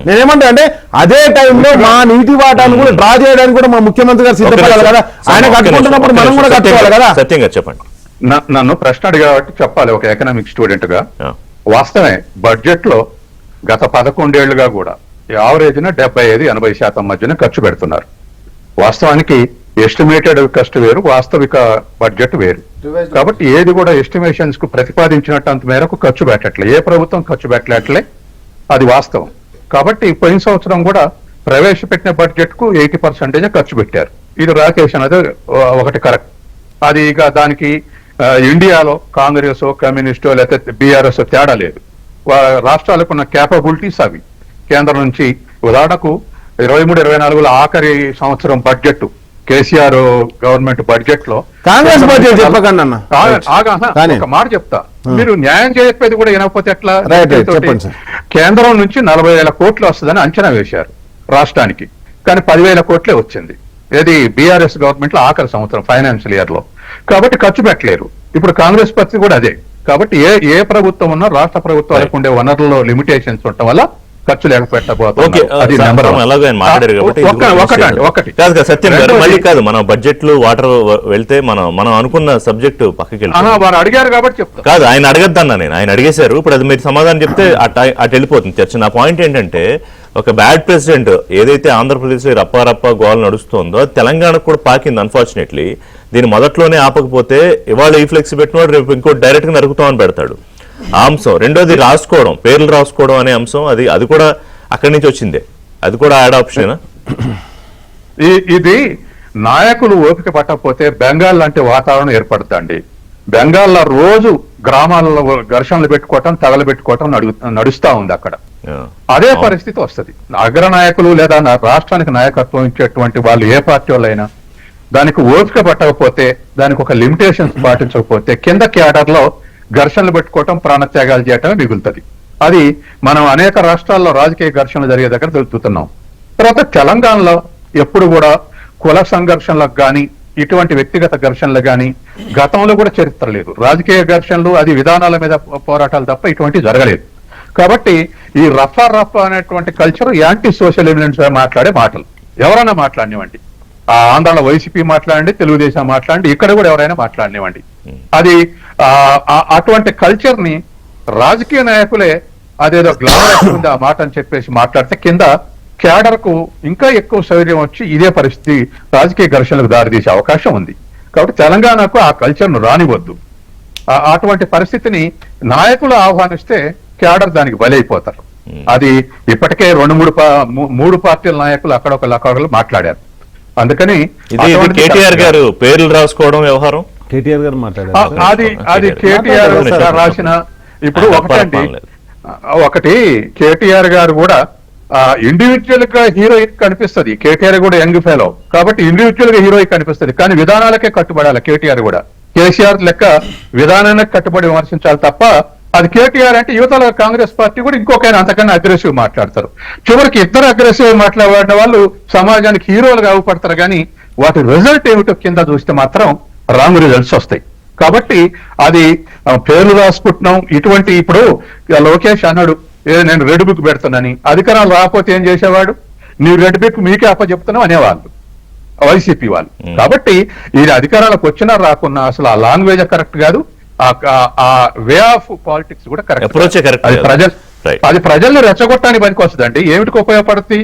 నేనేమంటా అంటే అదే టైంలో మా నీటి వాటాను కూడా డ్రా చేయడానికి కూడా మా ముఖ్యమంత్రి గారు సిద్ధపడాలి కదా, ఆయన కట్టుకుంటున్నప్పుడు మనం కూడా కట్టుకోవాలి కదా. సత్యంగా చెప్పండి. నన్ను ప్రశ్న అడిగాబట్టి చెప్పాలి. ఒక ఎకనామిక్ స్టూడెంట్ గా వాస్తవమే, బడ్జెట్ లో గత 11 ఏళ్లుగా కూడా యావరేజ్న 75-80% మధ్యన ఖర్చు పెడుతున్నారు. వాస్తవానికి ఎస్టిమేటెడ్ ఖర్చు వేరు, వాస్తవిక బడ్జెట్ వేరు. కాబట్టి ఏది కూడా ఎస్టిమేషన్స్ కు ప్రతిపాదించినట్టు మేరకు ఖర్చు పెట్టట్లే, ఏ ప్రభుత్వం ఖర్చు పెట్టట్లే, అది వాస్తవం. కాబట్టి పోయిన సంవత్సరం కూడా ప్రవేశపెట్టిన బడ్జెట్ కు 80% ఖర్చు పెట్టారు. ఇది రాకేష్ అనేది ఒకటి కరెక్ట్. అది ఇక దానికి ఇండియాలో కాంగ్రెస్ కమ్యూనిస్టో లేకపోతే బీఆర్ఎస్ తేడా లేదు. రాష్ట్రాలకు ఉన్న క్యాపబిలిటీస్ అవి. కేంద్రం నుంచి ఉదాహరణకు 23-24 ఆఖరి సంవత్సరం బడ్జెట్ కేసీఆర్ గవర్నమెంట్ బడ్జెట్ లో కాంగ్రెస్ బడ్జెట్ చెప్పకండి అన్న, ఒక మాట చెప్తా, మీరు న్యాయం చేయకపోతే కూడా వినకపోతే ఎట్లా? కేంద్రం నుంచి 40,000 కోట్లు వస్తుందని అంచనా వేశారు రాష్ట్రానికి, కానీ 10,000 కోట్లే వచ్చింది. ఏది బీఆర్ఎస్ గవర్నమెంట్ లో ఆఖరి సంవత్సరం ఫైనాన్షియల్ ఇయర్ లో. కాబట్టి ఖర్చు పెట్టలేరు. ఇప్పుడు కాంగ్రెస్ పరిస్థితి కూడా అదే. కాబట్టి ఏ ప్రభుత్వం ఉన్నా రాష్ట్ర ప్రభుత్వాలకు ఉండే వనరుల్లో లిమిటేషన్స్ ఉండటం వల్ల ఖర్చు లేకపోతే మన బడ్జెట్ లో వాటర్ వెళ్తే మనం అనుకున్న సబ్జెక్ట్ పక్కకి వారు అడిగారు కాబట్టి చెప్తా కాదు, ఆయన అడగద్దన్నా నేను, ఆయన అడిగేశారు. ఇప్పుడు అది మీరు సమాధానం చెప్తే అటు వెళ్ళిపోతుంది చర్చ. నా పాయింట్ ఏంటంటే, ఒక బ్యాడ్ ప్రెసిడెంట్ ఏదైతే ఆంధ్రప్రదేశ్ లో రప్పారప్ప గోల్ నడుస్తుందో అది తెలంగాణకు కూడా పాకింది అన్ఫార్చునేట్లీ. దీన్ని మొదట్లోనే ఆపకపోతే ఇవాళ ఈ ఫ్లెక్స్ పెట్టినవాడు రేపు ఇంకోటి డైరెక్ట్ గా నరుకుతామని పెడతాడు. ఆ అంశం. రెండోది రాసుకోవడం, పేర్లు రాసుకోవడం అనే అంశం, అది కూడా అక్కడి నుంచి వచ్చిందే, అది కూడా యాడ్ ఆప్షన్. ఇది నాయకులు ఓపిక పట్టకపోతే బెంగాల్ లాంటి వాతావరణం ఏర్పడుతుంది. బెంగాల్లో రోజు గ్రామాలలో ఘర్షణలు పెట్టుకోవటం, తగలబెట్టుకోవటం నడుస్తా ఉంది అక్కడ. అదే పరిస్థితి వస్తుంది. అగ్రనాయకులు లేదా రాష్ట్రానికి నాయకత్వం ఇచ్చేటువంటి వాళ్ళు ఏ పార్టీ వాళ్ళైనా దానికి ఓపిక పట్టకపోతే, దానికి ఒక లిమిటేషన్స్ పాటించకపోతే కింద క్యాడర్ లో ఘర్షణలు పెట్టుకోవటం, ప్రాణత్యాగాలు చేయటమే మిగులుతుంది. అది మనం అనేక రాష్ట్రాల్లో రాజకీయ ఘర్షణలు జరిగే దగ్గర తెలుపుతున్నాం. తర్వాత తెలంగాణలో ఎప్పుడు కూడా కుల సంఘర్షణలకు కానీ ఇటువంటి వ్యక్తిగత ఘర్షణలు కానీ గతంలో కూడా చరిత్ర లేదు. రాజకీయ ఘర్షణలు అది విధానాల మీద పోరాటాలు తప్ప ఇటువంటి జరగలేదు. కాబట్టి ఈ రఫా అనేటువంటి కల్చర్ యాంటీ సోషల్ ఎలిమెంట్స్ మాట్లాడే మాటలు ఎవరైనా మాట్లాడినివ్వండి. ఆంధ్రాలో వైసీపీ మాట్లాడండి, తెలుగుదేశం మాట్లాడండి, ఇక్కడ కూడా ఎవరైనా మాట్లాడినివ్వండి. అది అటువంటి కల్చర్ ని రాజకీయ నాయకులే అదేదో గ్లామరస్ ఉంది ఆ మాట అని చెప్పేసి మాట్లాడితే కింద క్యాడర్ కు ఇంకా ఎక్కువ శౌర్యం వచ్చి ఇదే పరిస్థితి రాజకీయ ఘర్షణలకు దారితీసే అవకాశం ఉంది. కాబట్టి తెలంగాణకు ఆ కల్చర్ ను రానివద్దు. అటువంటి పరిస్థితిని నాయకులు ఆహ్వానిస్తే క్యాడర్ దానికి బలైపోతారు. అది ఇప్పటికే 2-3 పార్టీల నాయకులు అక్కడొకరు మాట్లాడారు. అందుకని కేటీఆర్ గారు పేర్లు రాసుకోవడం వ్యవహారం కేటీఆర్ గారు మాట్లాడారు. అది కేటీఆర్ రాసిన ఇప్పుడు ఒకటి కేటీఆర్ గారు కూడా ఇండివిజువల్ గా హీరోయిన్ కనిపిస్తుంది. కేటీఆర్ కూడా యంగ్ ఫెలో కాబట్టి ఇండివిజువల్ గా హీరోయిన్ కనిపిస్తుంది, కానీ విధానాలకే కట్టుబడాలి. కేటీఆర్ కూడా కేసీఆర్ లెక్క విధానానికి కట్టుబడి విమర్శించాలి తప్ప అది కేటీఆర్ అంటే యువతల కాంగ్రెస్ పార్టీ కూడా ఇంకొకైనా అంతకన్నా అగ్రెసివ్ మాట్లాడతారు. చివరికి ఇద్దరు అగ్రెసివ్ మాట్లాడిన వాళ్ళు సమాజానికి హీరోలుగా అవ్వపడతారు, కానీ వాటి రిజల్ట్ ఏమిటో కింద చూస్తే మాత్రం రాంగ్ రిజల్ట్స్ వస్తాయి. కాబట్టి అది పేర్లు రాసుకుంటున్నాం. ఇటువంటి ఇప్పుడు లోకేష్ అన్నాడు నేను రెడ్ బుక్ పెడుతున్నాని, అధికారం రాకపోతే ఏం చేసేవాడు, నీ రెడ్ బుక్ మీకే అప్పచెప్తున్నావు అనేవాళ్ళు వైసీపీ వాళ్ళు. కాబట్టి ఇది అధికారాలకు వచ్చినా రాకున్నా అసలు ఆ లాంగ్వేజ్ కరెక్ట్ కాదు, ఆ వే ఆఫ్ పాలిటిక్స్ కూడా కరెక్ట్. అది ప్రజల్ని రెచ్చగొట్టడానికి పనికి వస్తుందండి. ఏమిటికి ఉపయోగపడుతుంది?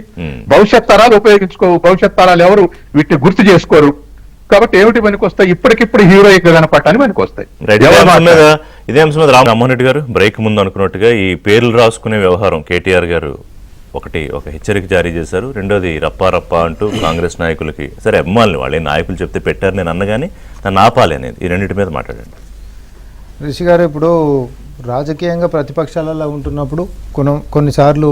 భవిష్యత్ తరాలు ఉపయోగించుకోవు, భవిష్యత్ తరాలు ఎవరు వీటిని గుర్తు చేసుకోరు. కాబట్టి ఏమిటి పనికి వస్తాయి? ఇప్పటికిప్పుడు హీరోయిక్ కనపడటానికి పనికి వస్తాయి. ఇదే అంశం మీద రామ్మోహన్ రెడ్డి గారు బ్రేక్ ముందు అనుకున్నట్టుగా ఈ పేర్లు రాసుకునే వ్యవహారం కేటీఆర్ గారు ఒక హెచ్చరిక జారీ చేశారు. రెండోది రప్పా అంటూ కాంగ్రెస్ నాయకులకి, సరే అమ్మాలని వాళ్ళే నాయకులు చెప్తే పెట్టారు నేను అన్నగాని నన్ను ఆపాలి అనేది, ఈ రెండింటి మీద మాట్లాడండి. రిషి గారు, ఇప్పుడు రాజకీయంగా ప్రతిపక్షాలలో ఉంటున్నప్పుడు కొన్నిసార్లు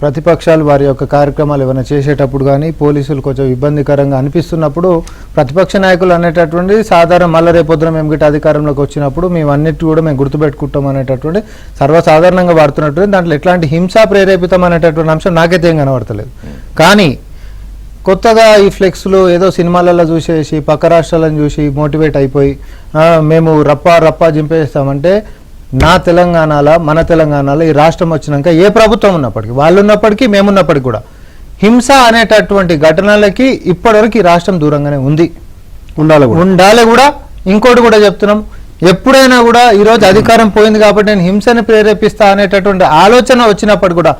ప్రతిపక్షాలు వారి యొక్క కార్యక్రమాలు ఏమైనా చేసేటప్పుడు కానీ పోలీసులు కొంచెం ఇబ్బందికరంగా అనిపిస్తున్నప్పుడు ప్రతిపక్ష నాయకులు అనేటటువంటి సాధారణ మళ్ళీ రేపొద్దున మేము గిట్ట అధికారంలోకి వచ్చినప్పుడు మేము అన్నిటి కూడా మేము గుర్తుపెట్టుకుంటాం అనేటటువంటి సర్వసాధారణంగా వాడుతున్నటువంటి దాంట్లో ఎట్లాంటి హింసా ప్రేరేపితం అనేటటువంటి అంశం నాకైతే ఏం కనబడతలేదు. కానీ కొత్తగా ఈ ఫ్లెక్స్లు ఏదో సినిమాలలో చూసేసి పక్క రాష్ట్రాలను చూసి మోటివేట్ అయిపోయి మేము రప్పా జింపేస్తామంటే నా తెలంగాణలో మన తెలంగాణలో ఈ రాష్ట్రం వచ్చినాక ఏ ప్రభుత్వం ఉన్నప్పటికీ వాళ్ళు ఉన్నప్పటికీ మేమున్నప్పటికీ కూడా హింస అనేటటువంటి ఘటనలకి ఇప్పటివరకు ఈ రాష్ట్రం దూరంగానే ఉంది, ఉండాలి కూడా. ఇంకోటి కూడా చెప్తున్నాం, ఎప్పుడైనా కూడా ఈరోజు అధికారం పోయింది కాబట్టి నేను హింసని ప్రేరేపిస్తా అనేటటువంటి ఆలోచన వచ్చినప్పుడు కూడా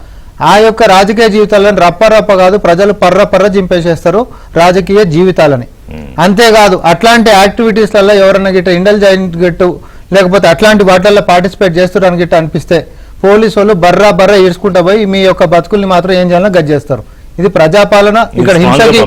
ఆ యొక్క రాజకీయ జీవితాలను రప్ప కాదు ప్రజలు పర్ర జింపేసేస్తారు రాజకీయ జీవితాలని. అంతేకాదు అట్లాంటి యాక్టివిటీస్లలో ఎవరన్నా గిట్ట ఇంటెలిజెంట్ గట్టు లేకపోతే అట్లాంటి వాటిల్లో పార్టిసిపేట్ చేస్తారని గిట్ట అనిపిస్తే పోలీసు వాళ్ళు బర్రా ఈడ్చుకుంటా పోయి మీ యొక్క బతుకుల్ని మాత్రం ఏం చేయాలో గజ్జేస్తారు. ఇది ప్రజాపాలన. ఇక్కడ హింసకి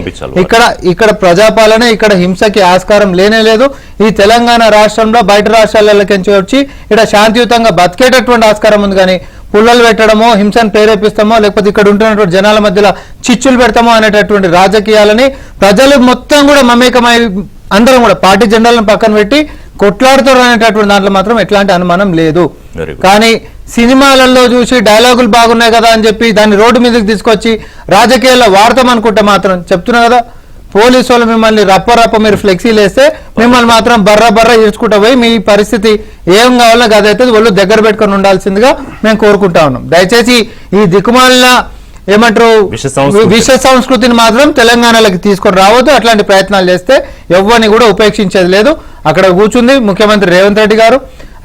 ఇక్కడ ప్రజాపాలన, ఇక్కడ హింసకి ఆస్కారం లేనే లేదు. ఈ తెలంగాణ రాష్ట్రంలో బయట రాష్ట్రాలకి వచ్చి ఇక్కడ శాంతియుతంగా బతికేటటువంటి ఆస్కారం ఉంది. కానీ పుల్లలు పెట్టడమో హింసను ప్రేరేపిస్తామో లేకపోతే ఇక్కడ ఉంటున్నటువంటి జనాల మధ్యలో చిచ్చులు పెడతామో అనేటటువంటి రాజకీయాలని ప్రజలు మొత్తం కూడా మమేకమై అందరం కూడా పార్టీ జెండాలను పక్కన పెట్టి కొట్లాడుతారు అనేటటువంటి దాంట్లో మాత్రం ఎట్లాంటి అనుమానం లేదు. కానీ సినిమాలలో చూసి డైలాగులు బాగున్నాయి కదా అని చెప్పి దాన్ని రోడ్డు మీదకి తీసుకొచ్చి రాజకీయాల్లో వాడతాం అనుకుంటే మాత్రం చెప్తున్నా కదా, పోలీసు వాళ్ళు మిమ్మల్ని రప్ప మీరు ఫ్లెక్సీలు వేస్తే మిమ్మల్ని మాత్రం బర్రా ఈడ్చుకుంటా పోయి మీ పరిస్థితి ఏం కావాలో అదైతే వాళ్ళు దగ్గర పెట్టుకొని ఉండాల్సిందిగా మేము కోరుకుంటా ఉన్నాం. దయచేసి ఈ దిక్కుమాలిన ఏమంటారు విష సంస్కృతిని మాత్రం తెలంగాణలోకి తీసుకొని రావద్దు. అట్లాంటి ప్రయత్నాలు చేస్తే ఎవరిని కూడా ఉపేక్షించేది లేదు. అక్కడ కూర్చుంది ముఖ్యమంత్రి రేవంత్ రెడ్డి గారు.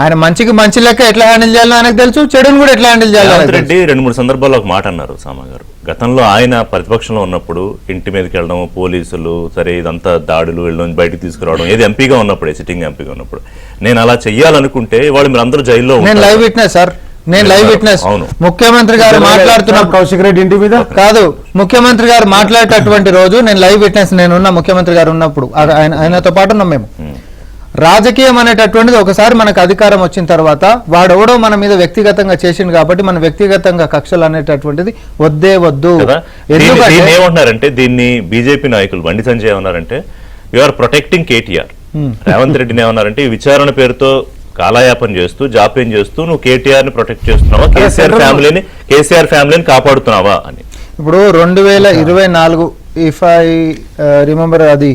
ఆయన మంచికి మంచి లెక్క ఎట్లా హ్యాండిల్ చేయాలో ఆయనకు తెలుసు, చెడుని కూడా ఎట్లా హ్యాండిల్ చేయాలో. రేవంత్ రెడ్డి 2-3 సందర్భాల్లో ఒక మాట అన్నారు సామా గారు. గతంలో ఆయన ప్రతిపక్షంలో ఉన్నప్పుడు ఇంటి మీదకి వెళ్ళడం, పోలీసులు సరే ఇదంతా దాడులు వెళ్ళడం, బయటకు తీసుకురావడం, ఏది ఎంపీగా ఉన్నప్పుడే సిట్టింగ్ ఎంపీగా ఉన్నప్పుడు నేను అలా చెయ్యాలనుకుంటే వాళ్ళు మీరు అందరూ జైల్లో నేను లైవ్ విట్నెస్ సార్, నేను లైవ్ విట్నెస్. ముఖ్యమంత్రి గారు మాట్లాడుతున్న కౌశిక్ రెడ్డి ఇంటి మీద కాదు, ముఖ్యమంత్రి గారు మాట్లాడేటటువంటి రోజు నేను లైవ్ విట్నెస్, నేనున్న ముఖ్యమంత్రి గారు ఉన్నప్పుడు ఆయనతో పాటు ఉన్నాం మేము. రాజకీయం అనేటటువంటిది ఒకసారి మనకు అధికారం వచ్చిన తర్వాత వాడెవడో మన మీద వ్యక్తిగతంగా చేసింది కాబట్టి మన వ్యక్తిగతంగా కక్షలు అనేటటువంటిది వద్దు. ఏమంటున్నారంటే దీన్ని బీజేపీ నాయకులు బండి సంజయ్ ఏమన్నారంటే you are protecting KTR. Revanth రెడ్డిని ఏమన్నారంటే ఈ విచారణ పేరుతో కాలయాపన చేస్తూ జాప్యం చేస్తూ నువ్వు కేటీఆర్ ని ప్రొటెక్ట్ చేస్తున్నావా, కేసీఆర్ ఫ్యామిలీని కాపాడుతున్నావా అని. ఇప్పుడు 2024 ఇఫ్ ఐ రిమెంబర్ అది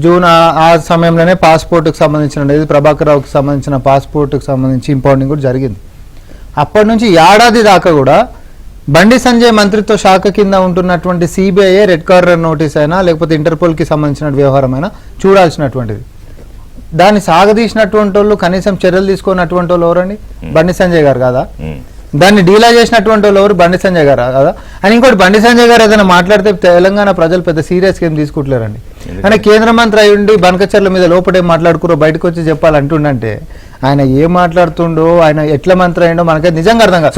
జూన్ ఆ సమయంలోనే పాస్పోర్ట్కి సంబంధించిన ప్రభాకర్ రావుకి సంబంధించిన పాస్పోర్ట్కి సంబంధించి ఇంపౌండింగ్ కూడా జరిగింది. అప్పటి నుంచి ఏడాది దాకా కూడా బండి సంజయ్ మంత్రిత్వ శాఖ కింద ఉంటున్నటువంటి సిబిఐ రెడ్ కార్నర్ నోటీస్ అయినా లేకపోతే ఇంటర్పోల్కి సంబంధించిన వ్యవహారమైనా చూడాల్సినటువంటిది. దాన్ని సాగదీసినటువంటి వాళ్ళు కనీసం చర్యలు తీసుకున్నటువంటి వాళ్ళు ఎవరండి? బండి సంజయ్ గారు కాదా? దాన్ని డీలా చేసినటువంటి వాళ్ళు ఎవరు? బండి సంజయ్ గారు కదా. అని ఇంకోటి బండి సంజయ్ గారు ఏదైనా మాట్లాడితే తెలంగాణ ప్రజలు పెద్ద సీరియస్గా ఏం తీసుకుంటలేరండి. ఆయన కేంద్ర మంత్రి అయి ఉండి బనకచర్ల మీద లోపటే మాట్లాడుకురో బయటకు వచ్చి చెప్పాలంటుండంటే ఆయన ఏం మాట్లాడుతుండో, ఆయన ఎట్లా మంత్రి అయ్యిండో మనకైతే నిజంగా అర్థం కాదు.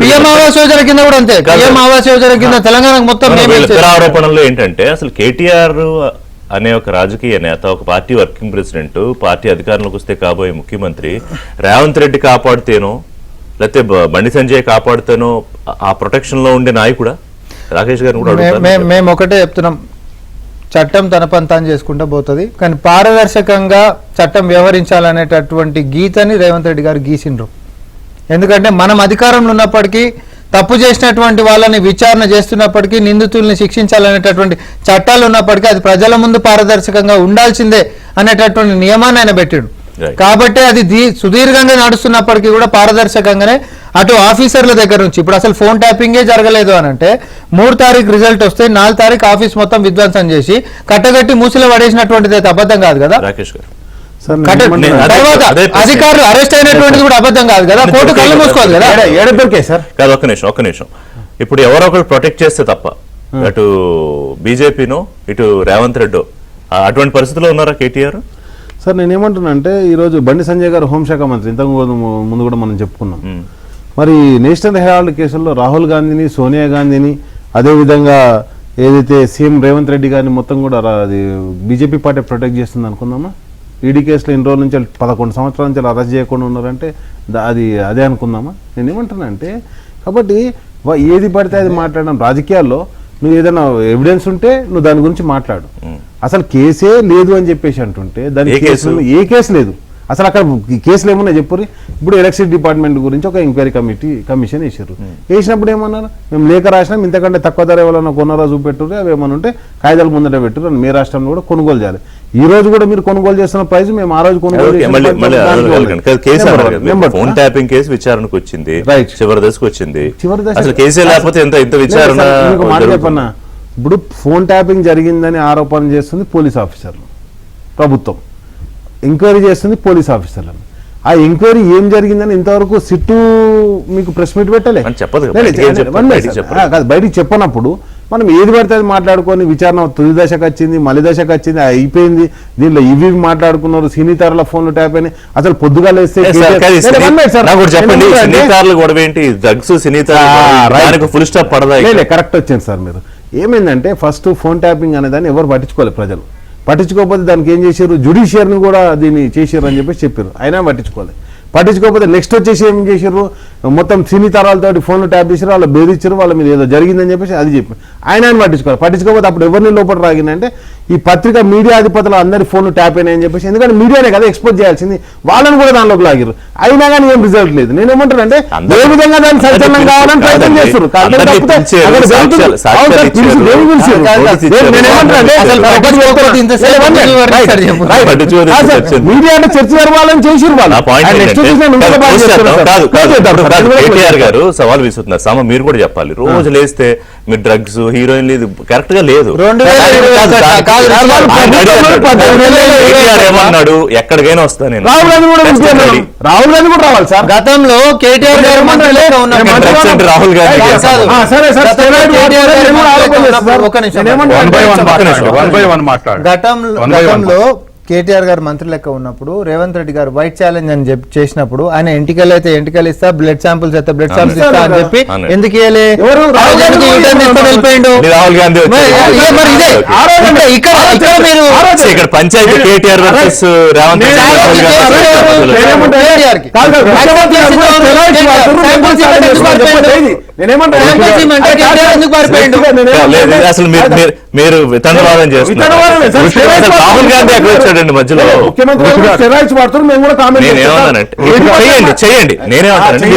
పిఎం ఆవాస్ యోజన కింద కూడా అంతే, పిఎం ఆవాస్ యోజన కింద తెలంగాణ మొత్తం ఆరోపణలు ఏంటంటే అసలు కేటీఆర్ అనే ఒక రాజకీయ నేత, ఒక పార్టీ వర్కింగ్ ప్రెసిడెంట్, పార్టీ అధికారంలోకి వస్తే కాబోయే ముఖ్యమంత్రి రేవంత్ రెడ్డి కాపాడితేనో లేకపోతే బండి సంజయ్ కాపాడితేనో ఆ ప్రొటెక్షన్ లో ఉండే నాయకుడా? రాకేష్ గారు కూడా మేము ఒకటే చెప్తున్నాం, చట్టం తన పని తాను చేసుకుంటూ పోతుంది. కానీ పారదర్శకంగా చట్టం వ్యవహరించాలనేటటువంటి గీతని రేవంత్ రెడ్డి గారు గీసిండ్రు. ఎందుకంటే మనం అధికారంలో ఉన్నప్పటికీ తప్పు చేసినటువంటి వాళ్ళని విచారణ చేస్తున్నప్పటికీ నిందితుల్ని శిక్షించాలనేటటువంటి చట్టాలు ఉన్నప్పటికీ అది ప్రజల ముందు పారదర్శకంగా ఉండాల్సిందే అనేటటువంటి నియమాన్ని ఆయన పెట్టాడు. Right. కాబట్టి అది సుదీర్ఘంగా నడుస్తున్నప్పటికీ కూడా పారదర్శకంగానే అటు ఆఫీసర్ల దగ్గర నుంచి ఇప్పుడు అసలు ఫోన్ ట్యాపింగే జరగలేదు అని అంటే 3 తారీఖు రిజల్ట్ వస్తే 4 తారీఖు ఆఫీస్ మొత్తం విధ్వంసం చేసి కట్టగట్టి మూసిలో పడేసినటువంటిది అయితే అబ్బద్ధం కాదు కదా. రాకేష్ గారు సార్ తర్వాత అధికారులు అరెస్ట్ అయినటువంటిది కూడా అబద్ధం కాదు కదా, కోర్టు కళ్ళు మూసుకోవాలి కదా. సార్ కాదు, ఒక్క నిమిషం. ఇప్పుడు ఎవరో ఒకరు ప్రొటెక్ట్ చేస్తే తప్ప అటు బీజేపీనో ఇటు రేవంత్ రెడ్డో అటువంటి పరిస్థితిలో ఉన్నారా కేటీఆర్? సార్ నేనేమంటున్నా అంటే ఈరోజు బండి సంజయ్ గారు హోంశాఖ మంత్రి, ఇంతకు ముందు కూడా మనం చెప్పుకున్నాం. మరి నేషనల్ హెరాల్డ్ కేసుల్లో రాహుల్ గాంధీని, సోనియా గాంధీని, అదేవిధంగా ఏదైతే సీఎం రేవంత్ రెడ్డి గారిని మొత్తం కూడా అది బీజేపీ పార్టీ ప్రొటెక్ట్ చేస్తుంది అనుకుందామా? ఈడీ కేసులో ఇన్ని రోజుల నుంచి 11 సంవత్సరాల నుంచి అరెస్ట్ చేయకుండా ఉన్నారంటే అదే అనుకుందామా? నేనేమంటున్నా అంటే కాబట్టి ఏది పడితే అది మాట్లాడడం రాజకీయాల్లో నువ్వు ఏదైనా ఎవిడెన్స్ ఉంటే నువ్వు దాని గురించి మాట్లాడు. అసలు కేసే లేదు అని చెప్పేసి అంటుంటే దాని ఏ కేసు లేదు అసలు. అక్కడ కేసులు ఏమన్నా చెప్పుర్రి. ఇప్పుడు ఎలక్ట్రిసిటీ డిపార్ట్మెంట్ గురించి ఒక ఎంక్వైరీ కమిషన్ వేసారు. వేసినప్పుడు ఏమన్నారు, మేము లేఖ రాసినాం, ఇంతకంటే తక్కువ ధర ఎవరైనా కొన్నారా చూపెట్టుర్రి, అవి ఏమన్నా ఉంటే కాగితాలు ముందట పెట్టుర్రు అని మీ రాష్ట్రంలో కూడా కొనుగోలు చేయాలి. ఈ రోజు కూడా మీరు కొనుగోలు చేస్తున్న ప్రైస్ మేము ఆ రోజు కొనుగోలు ఫోన్ ట్యాపింగ్ కేసు విచారణకు వచ్చింది, చివరి దశకు వచ్చింది. అసలు కేసే లేకపోతే ఎంత విచారణ? చెప్పన్నా, ఇప్పుడు ఫోన్ ట్యాపింగ్ జరిగిందని ఆరోపణ చేస్తుంది పోలీస్ ఆఫీసర్లు, ప్రభుత్వం ఎంక్వైరీ చేస్తుంది పోలీస్ ఆఫీసర్లను. ఆ ఎంక్వైరీ ఏం జరిగిందని ఇంతవరకు సిట్టు మీకు ప్రెస్ మీట్ పెట్టలే, బయటికి చెప్పనప్పుడు మనం ఏది పడితే అది మాట్లాడుకొని విచారణ తుది దశకు వచ్చింది, మలి దశకు వచ్చింది, అయిపోయింది. దీంట్లో ఇవి మాట్లాడుకున్నారు, సినీతారుల ఫోన్లు ట్యాప్ అయినాయి. అసలు పొద్దుగా లేస్తే కరెక్ట్ వచ్చింది సార్. మీరు ఏమైందంటే ఫస్ట్ ఫోన్ ట్యాపింగ్ అనే దాన్ని ఎవరు పట్టించుకోవాలి, ప్రజలు పట్టించుకోకపోతే దానికి ఏం చేశారు, జ్యుడిషియర్ని కూడా దీన్ని చేశారు అని చెప్పేసి చెప్పారు. అయినా పట్టించుకోకపోతే నెక్స్ట్ వచ్చేసి ఏం చేశారు, మొత్తం సినీ తరాలతోటి ఫోన్లు ట్యాప్ చేశారు, వాళ్ళు బెదిరించారు, వాళ్ళ మీద ఏదో జరిగిందని చెప్పేసి అది చెప్పారు. ఆయన పట్టించుకోకపోతే అప్పుడు ఎవరిని లోపల రాగిందంటే ఈ పత్రిక మీడియా అధిపతులు అందరి ఫోన్లు ట్యాప్ అయినాయని చెప్పేసి, ఎందుకంటే మీడియానే కదా ఎక్స్పోజ్ చేయాల్సింది, వాళ్ళని కూడా దానిలోకి లాగారు. అయినా కానీ ఏం రిజల్ట్ లేదు. నేనేమంటానంటే ఏ విధంగా దాన్ని సంచలనం కావాలని ప్రయత్నం చేస్తారు. మీడియా అంటే చర్చ జరగాలని చేసిరు వాళ్ళు. కేటీఆర్ గారు సవాల్ విసురుతున్నారు. మీరు కూడా చెప్పాలి, రోజు లేస్తే మీరు డ్రగ్స్ హీరోయిన్ లేదు, కరెక్ట్ గా లేదు. ఏమన్నాడు, ఎక్కడికైనా వస్తా నేను. రాహుల్ గాంధీ కూడా రావాలి సార్. గతంలో కేటీఆర్ గారు రాహుల్ గాంధీ గతంలో కేటీఆర్ గారు మంత్రి లెక్క ఉన్నప్పుడు రేవంత్ రెడ్డి గారు వైట్ ఛాలెంజ్ అని చెప్పి చేసినప్పుడు ఆయన ఎంటికలు అయితే ఎంటికలు ఇస్తా, బ్లడ్ శాంపుల్స్ అయితే బ్లడ్ శాంపుల్స్ ఇస్తా అని చెప్పి ఎందుకు రాహుల్ గాంధీ ఇక్కడ పంచాయతీ కేటీఆర్ వర్సెస్ రేవంత్ అసలు మీరు వితండవాదం చేస్తున్నారు. రాహుల్ గాంధీ ఎక్కడ వచ్చాడండి మధ్యలో? చేయండి, నేనేమంటానంటే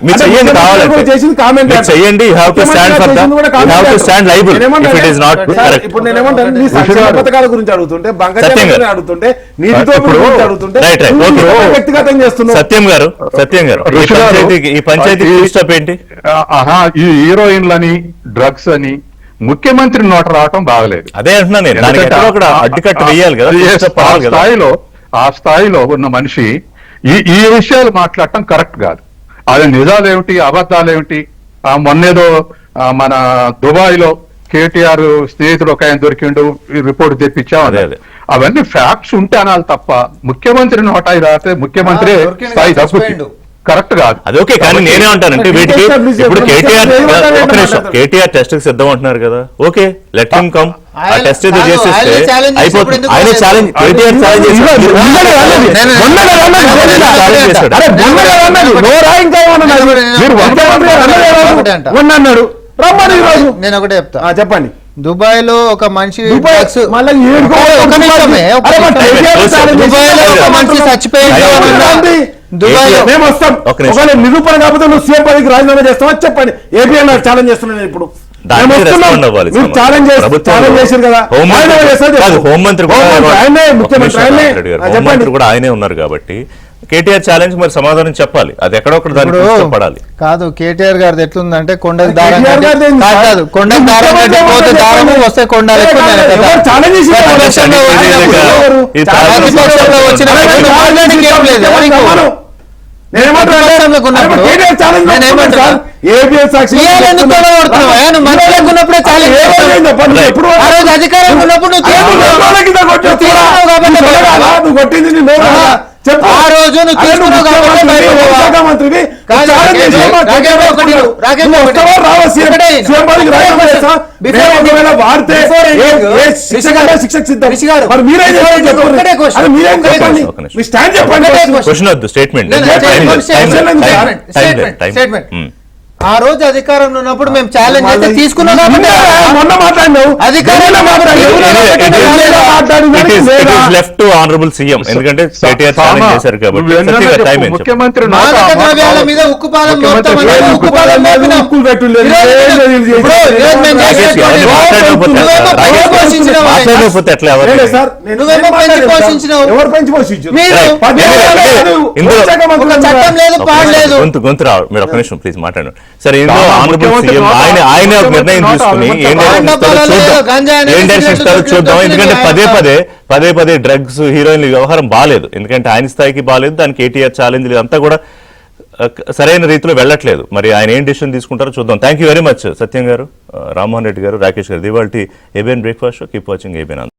మీరు చెయ్యండి కావాలంటే చెయ్యండి. You have to stand for that, you have to stand liable if it is not correct. ఇప్పుడు నేనేమంటాను, నీ సంక్షేమ పథకాల గురించి అడుగుతుంటే, అడుగుతుంటే వ్యక్తిగతం చేస్తున్నావు. సత్యం గారు ఈ పంచాయతీ స్టాప్ ఏంటి? ఈ హీరోయిన్లని డ్రగ్స్ అని ముఖ్యమంత్రి నోట రావటం బాగలేదు. అదే అంటున్నా నేను. అడ్డుకట్ట వేయాలి కదా. ఆ స్థాయిలో ఉన్న మనిషి ఈ విషయాలు మాట్లాడటం కరెక్ట్ కాదు. అది నిజాలేమిటి, అబద్ధాలేమిటి? మొన్నేదో మన దుబాయ్ లో కేటీఆర్ స్నేహితుడు ఒక ఆయన దొరికిండు, రిపోర్ట్ తెప్పించాం. అవన్నీ ఫ్యాక్ట్స్ ఉంటే అనాలి తప్ప ముఖ్యమంత్రి నోట రాస్తే ముఖ్యమంత్రి స్థాయి తగ్గుతుంది. కరెక్ట్ కాదు. అది ఓకే, కానీ నేనే అంటానంటే వీటికి ఇప్పుడు కేటీఆర్ టెస్ట్ కి సిద్ధం అంటున్నారు కదా. Okay, let him come. ఆ టెస్ట్ ఏదో చేసేస్తే అయిపోతుంది. ఆయన ఛాలెంజ్ కేటీఆర్ ఛాలెంజ్ చేశాడు. నేను ఒకటే చెప్తా, చెప్పండి. దుబాయ్ లో ఒక మనిషి చచ్చిపోయింది. దుబాయ్లో మేము వస్తాం. ఒక నిమిషం. ఒకవేళ నిరూపణ కాకపోతే నువ్వు సీఎం పదవికి రాజీనామా చేస్తావా చెప్పండి. ఏపీ నాకు ఛాలెంజ్ చేస్తున్నాను నేను ఇప్పుడు. దానికి మేము వస్తున్నాం. రెస్పాండ్ అవ్వాలి మీరు సమాధానం. ఛాలెంజ్ ప్రభుత్వంలో చేశారు కదా. హోంమంత్రి రాజీనామా చేస్తారా కాదు, చెప్పు. హోంమంత్రి కూడా ఆయనే, ఒక ముఖ్యమంత్రి నిమిషం ఆయనే. రెడ్డి గారు, చెప్పండి. హోంమంత్రి కూడా ఆయనే ఉన్నారు కాబట్టి కేటీఆర్ ఛాలెంజ్ మరి సమాధానం చెప్పాలి. అది ఎక్కడొక్కడ దానికి ఇప్పుడు పడాలి. కాదు కేటీఆర్ గారిది ఎట్లుందంటే కొండకు కేటీఆర్ దారం కట్టి- గారిది ఏంది? కాదు, కాదు, కొండకు ఇది దారం కట్టి ముఖ్యమంత్రి పోతే దారము ఎవరు వస్తే కొండ లెక్క ఎవరు ఉన్నది కదా. ఛాలెంజ్ చేసి ఎవరు? ప్రతిపక్షంలో ఇది వచ్చినప్పుడు ఎవరు? ఇది ప్రతిపక్షంలో వచ్చినప్పుడు అరే, మాట్లాడడానికి ఏం లేదు. సమానం. ప్రతిపక్షంలో ఉన్నప్పుడు నేనేమంటున్నా? ఏబిఎస్ సాక్షి ఇవాళ ఎందుకు తొడగొడుతున్నావా? నువ్వు మంత్రులకు ఉన్నప్పుడే ఛాలెంజ్ చేస్తావు. ఎప్పుడు ఆ రోజు అధికారం ఉన్నప్పుడు నువ్వు తీసుకున్నావు. నువ్వు కొట్టింది నీ నోరు కదా. చెప్పు. ఆ రోజు నువ్వు అరే, నువ్వు తీసుకున్నావు కాబట్టి ముఖ్యమంత్రివి, బయటకు పోవా? హోంశాఖమంత్రివి. కాదు, ఛాలెంజ్ చేసి రాకేష్ మా రాకేష్ కేటీఆర్ ఒకటి నువ్వు, రాకేష్ నువ్వు ఒకటి. వస్తావా రావా సీఎం? ఒకటే. సీఎం పదవికి రాజీనామా చేస్తా? Before మేము ఒకవేళ వాడితే before ఏ శిక్ష కంటే శిక్షకు సిద్ధం. రిషి గారు. మరి మీరేం చెప్పండి, చెప్పండి. ఒకటే question. అరే, మీరేం ఒకటే చెప్పండి. ఒక నిమిషం. మీ స్టాండ్ చెప్పండి. ఒకటే question. క్వశ్చన్ వద్దు, స్టేట్మెంట్ లేదు, లేదు, స్టేట్మెంట్. ఆ రోజు అధికారంలో ఉన్నప్పుడు మేము ఛాలెంజ్ చేస్తే తీసుకున్నాం కాబట్టి మొన్న మాట్లాడినావు. అధికారంలో లెఫ్ట్ టు ఆనరబుల్ సీఎం, ఎందుకంటే కేటీఆర్ ఛాలెంజ్ చేశారు కాబట్టి సత్యంగా టైం ఏం చెప్పు. ముఖ్యమంత్రి మాదక ద్రవ్యాల మీద ఉక్కుపాదం మోపుతాం అంటే ఉక్కుపాదం మోపినాం. ఉక్కులు పెట్టులేదు. ఇప్పుడు ఈరోజు మేము చేసేటువంటి నువ్వేమో పెంచి పోషించినావు. మాట్లాడకపోతే ఎట్లా ఎవరు? నువ్వేమో పెంచి పోషించినావు. ఎవరు పెంచి పోషించారు? మీరు ఇందులో ఒక చట్టం లేదు, పాడలేదు. గొంతు రావు. మీరు ఒక నిమిషం ప్లీజ్ మాట్లాడండి. సరే, ఇందులో చాలా ఆనరబుల్ ముఖ్యమంత్రి సీఎం నోట ఆయన ఒక నిర్ణయం నోట తీసుకుని నోట ఏం డైరెక్షన్ ఇస్తారో చూద్దాం. ఏం డైరెక్షన్ ఇస్తారో చూద్దాం. ఎందుకంటే పదే పదే డ్రగ్స్ హీరోయిన్ల వ్యవహారం బాగాలేదు. ఎందుకంటే ఆయన స్థాయికి బాగాలేదు. దానికి కేటీఆర్ ఛాలెంజ్ అంతా కూడా సరైన రీతిలో వెళ్ళట్లేదు. మరి ఆయన ఏం డిసిషన్ తీసుకుంటారో చూద్దాం. థ్యాంక్ యూ వెరీ మచ్ సత్యం గారు, రామ్మోహన్ రెడ్డి గారు, రాకేష్ గారు. ఇవాల్టి ABN breakfast. Keep watching ABN.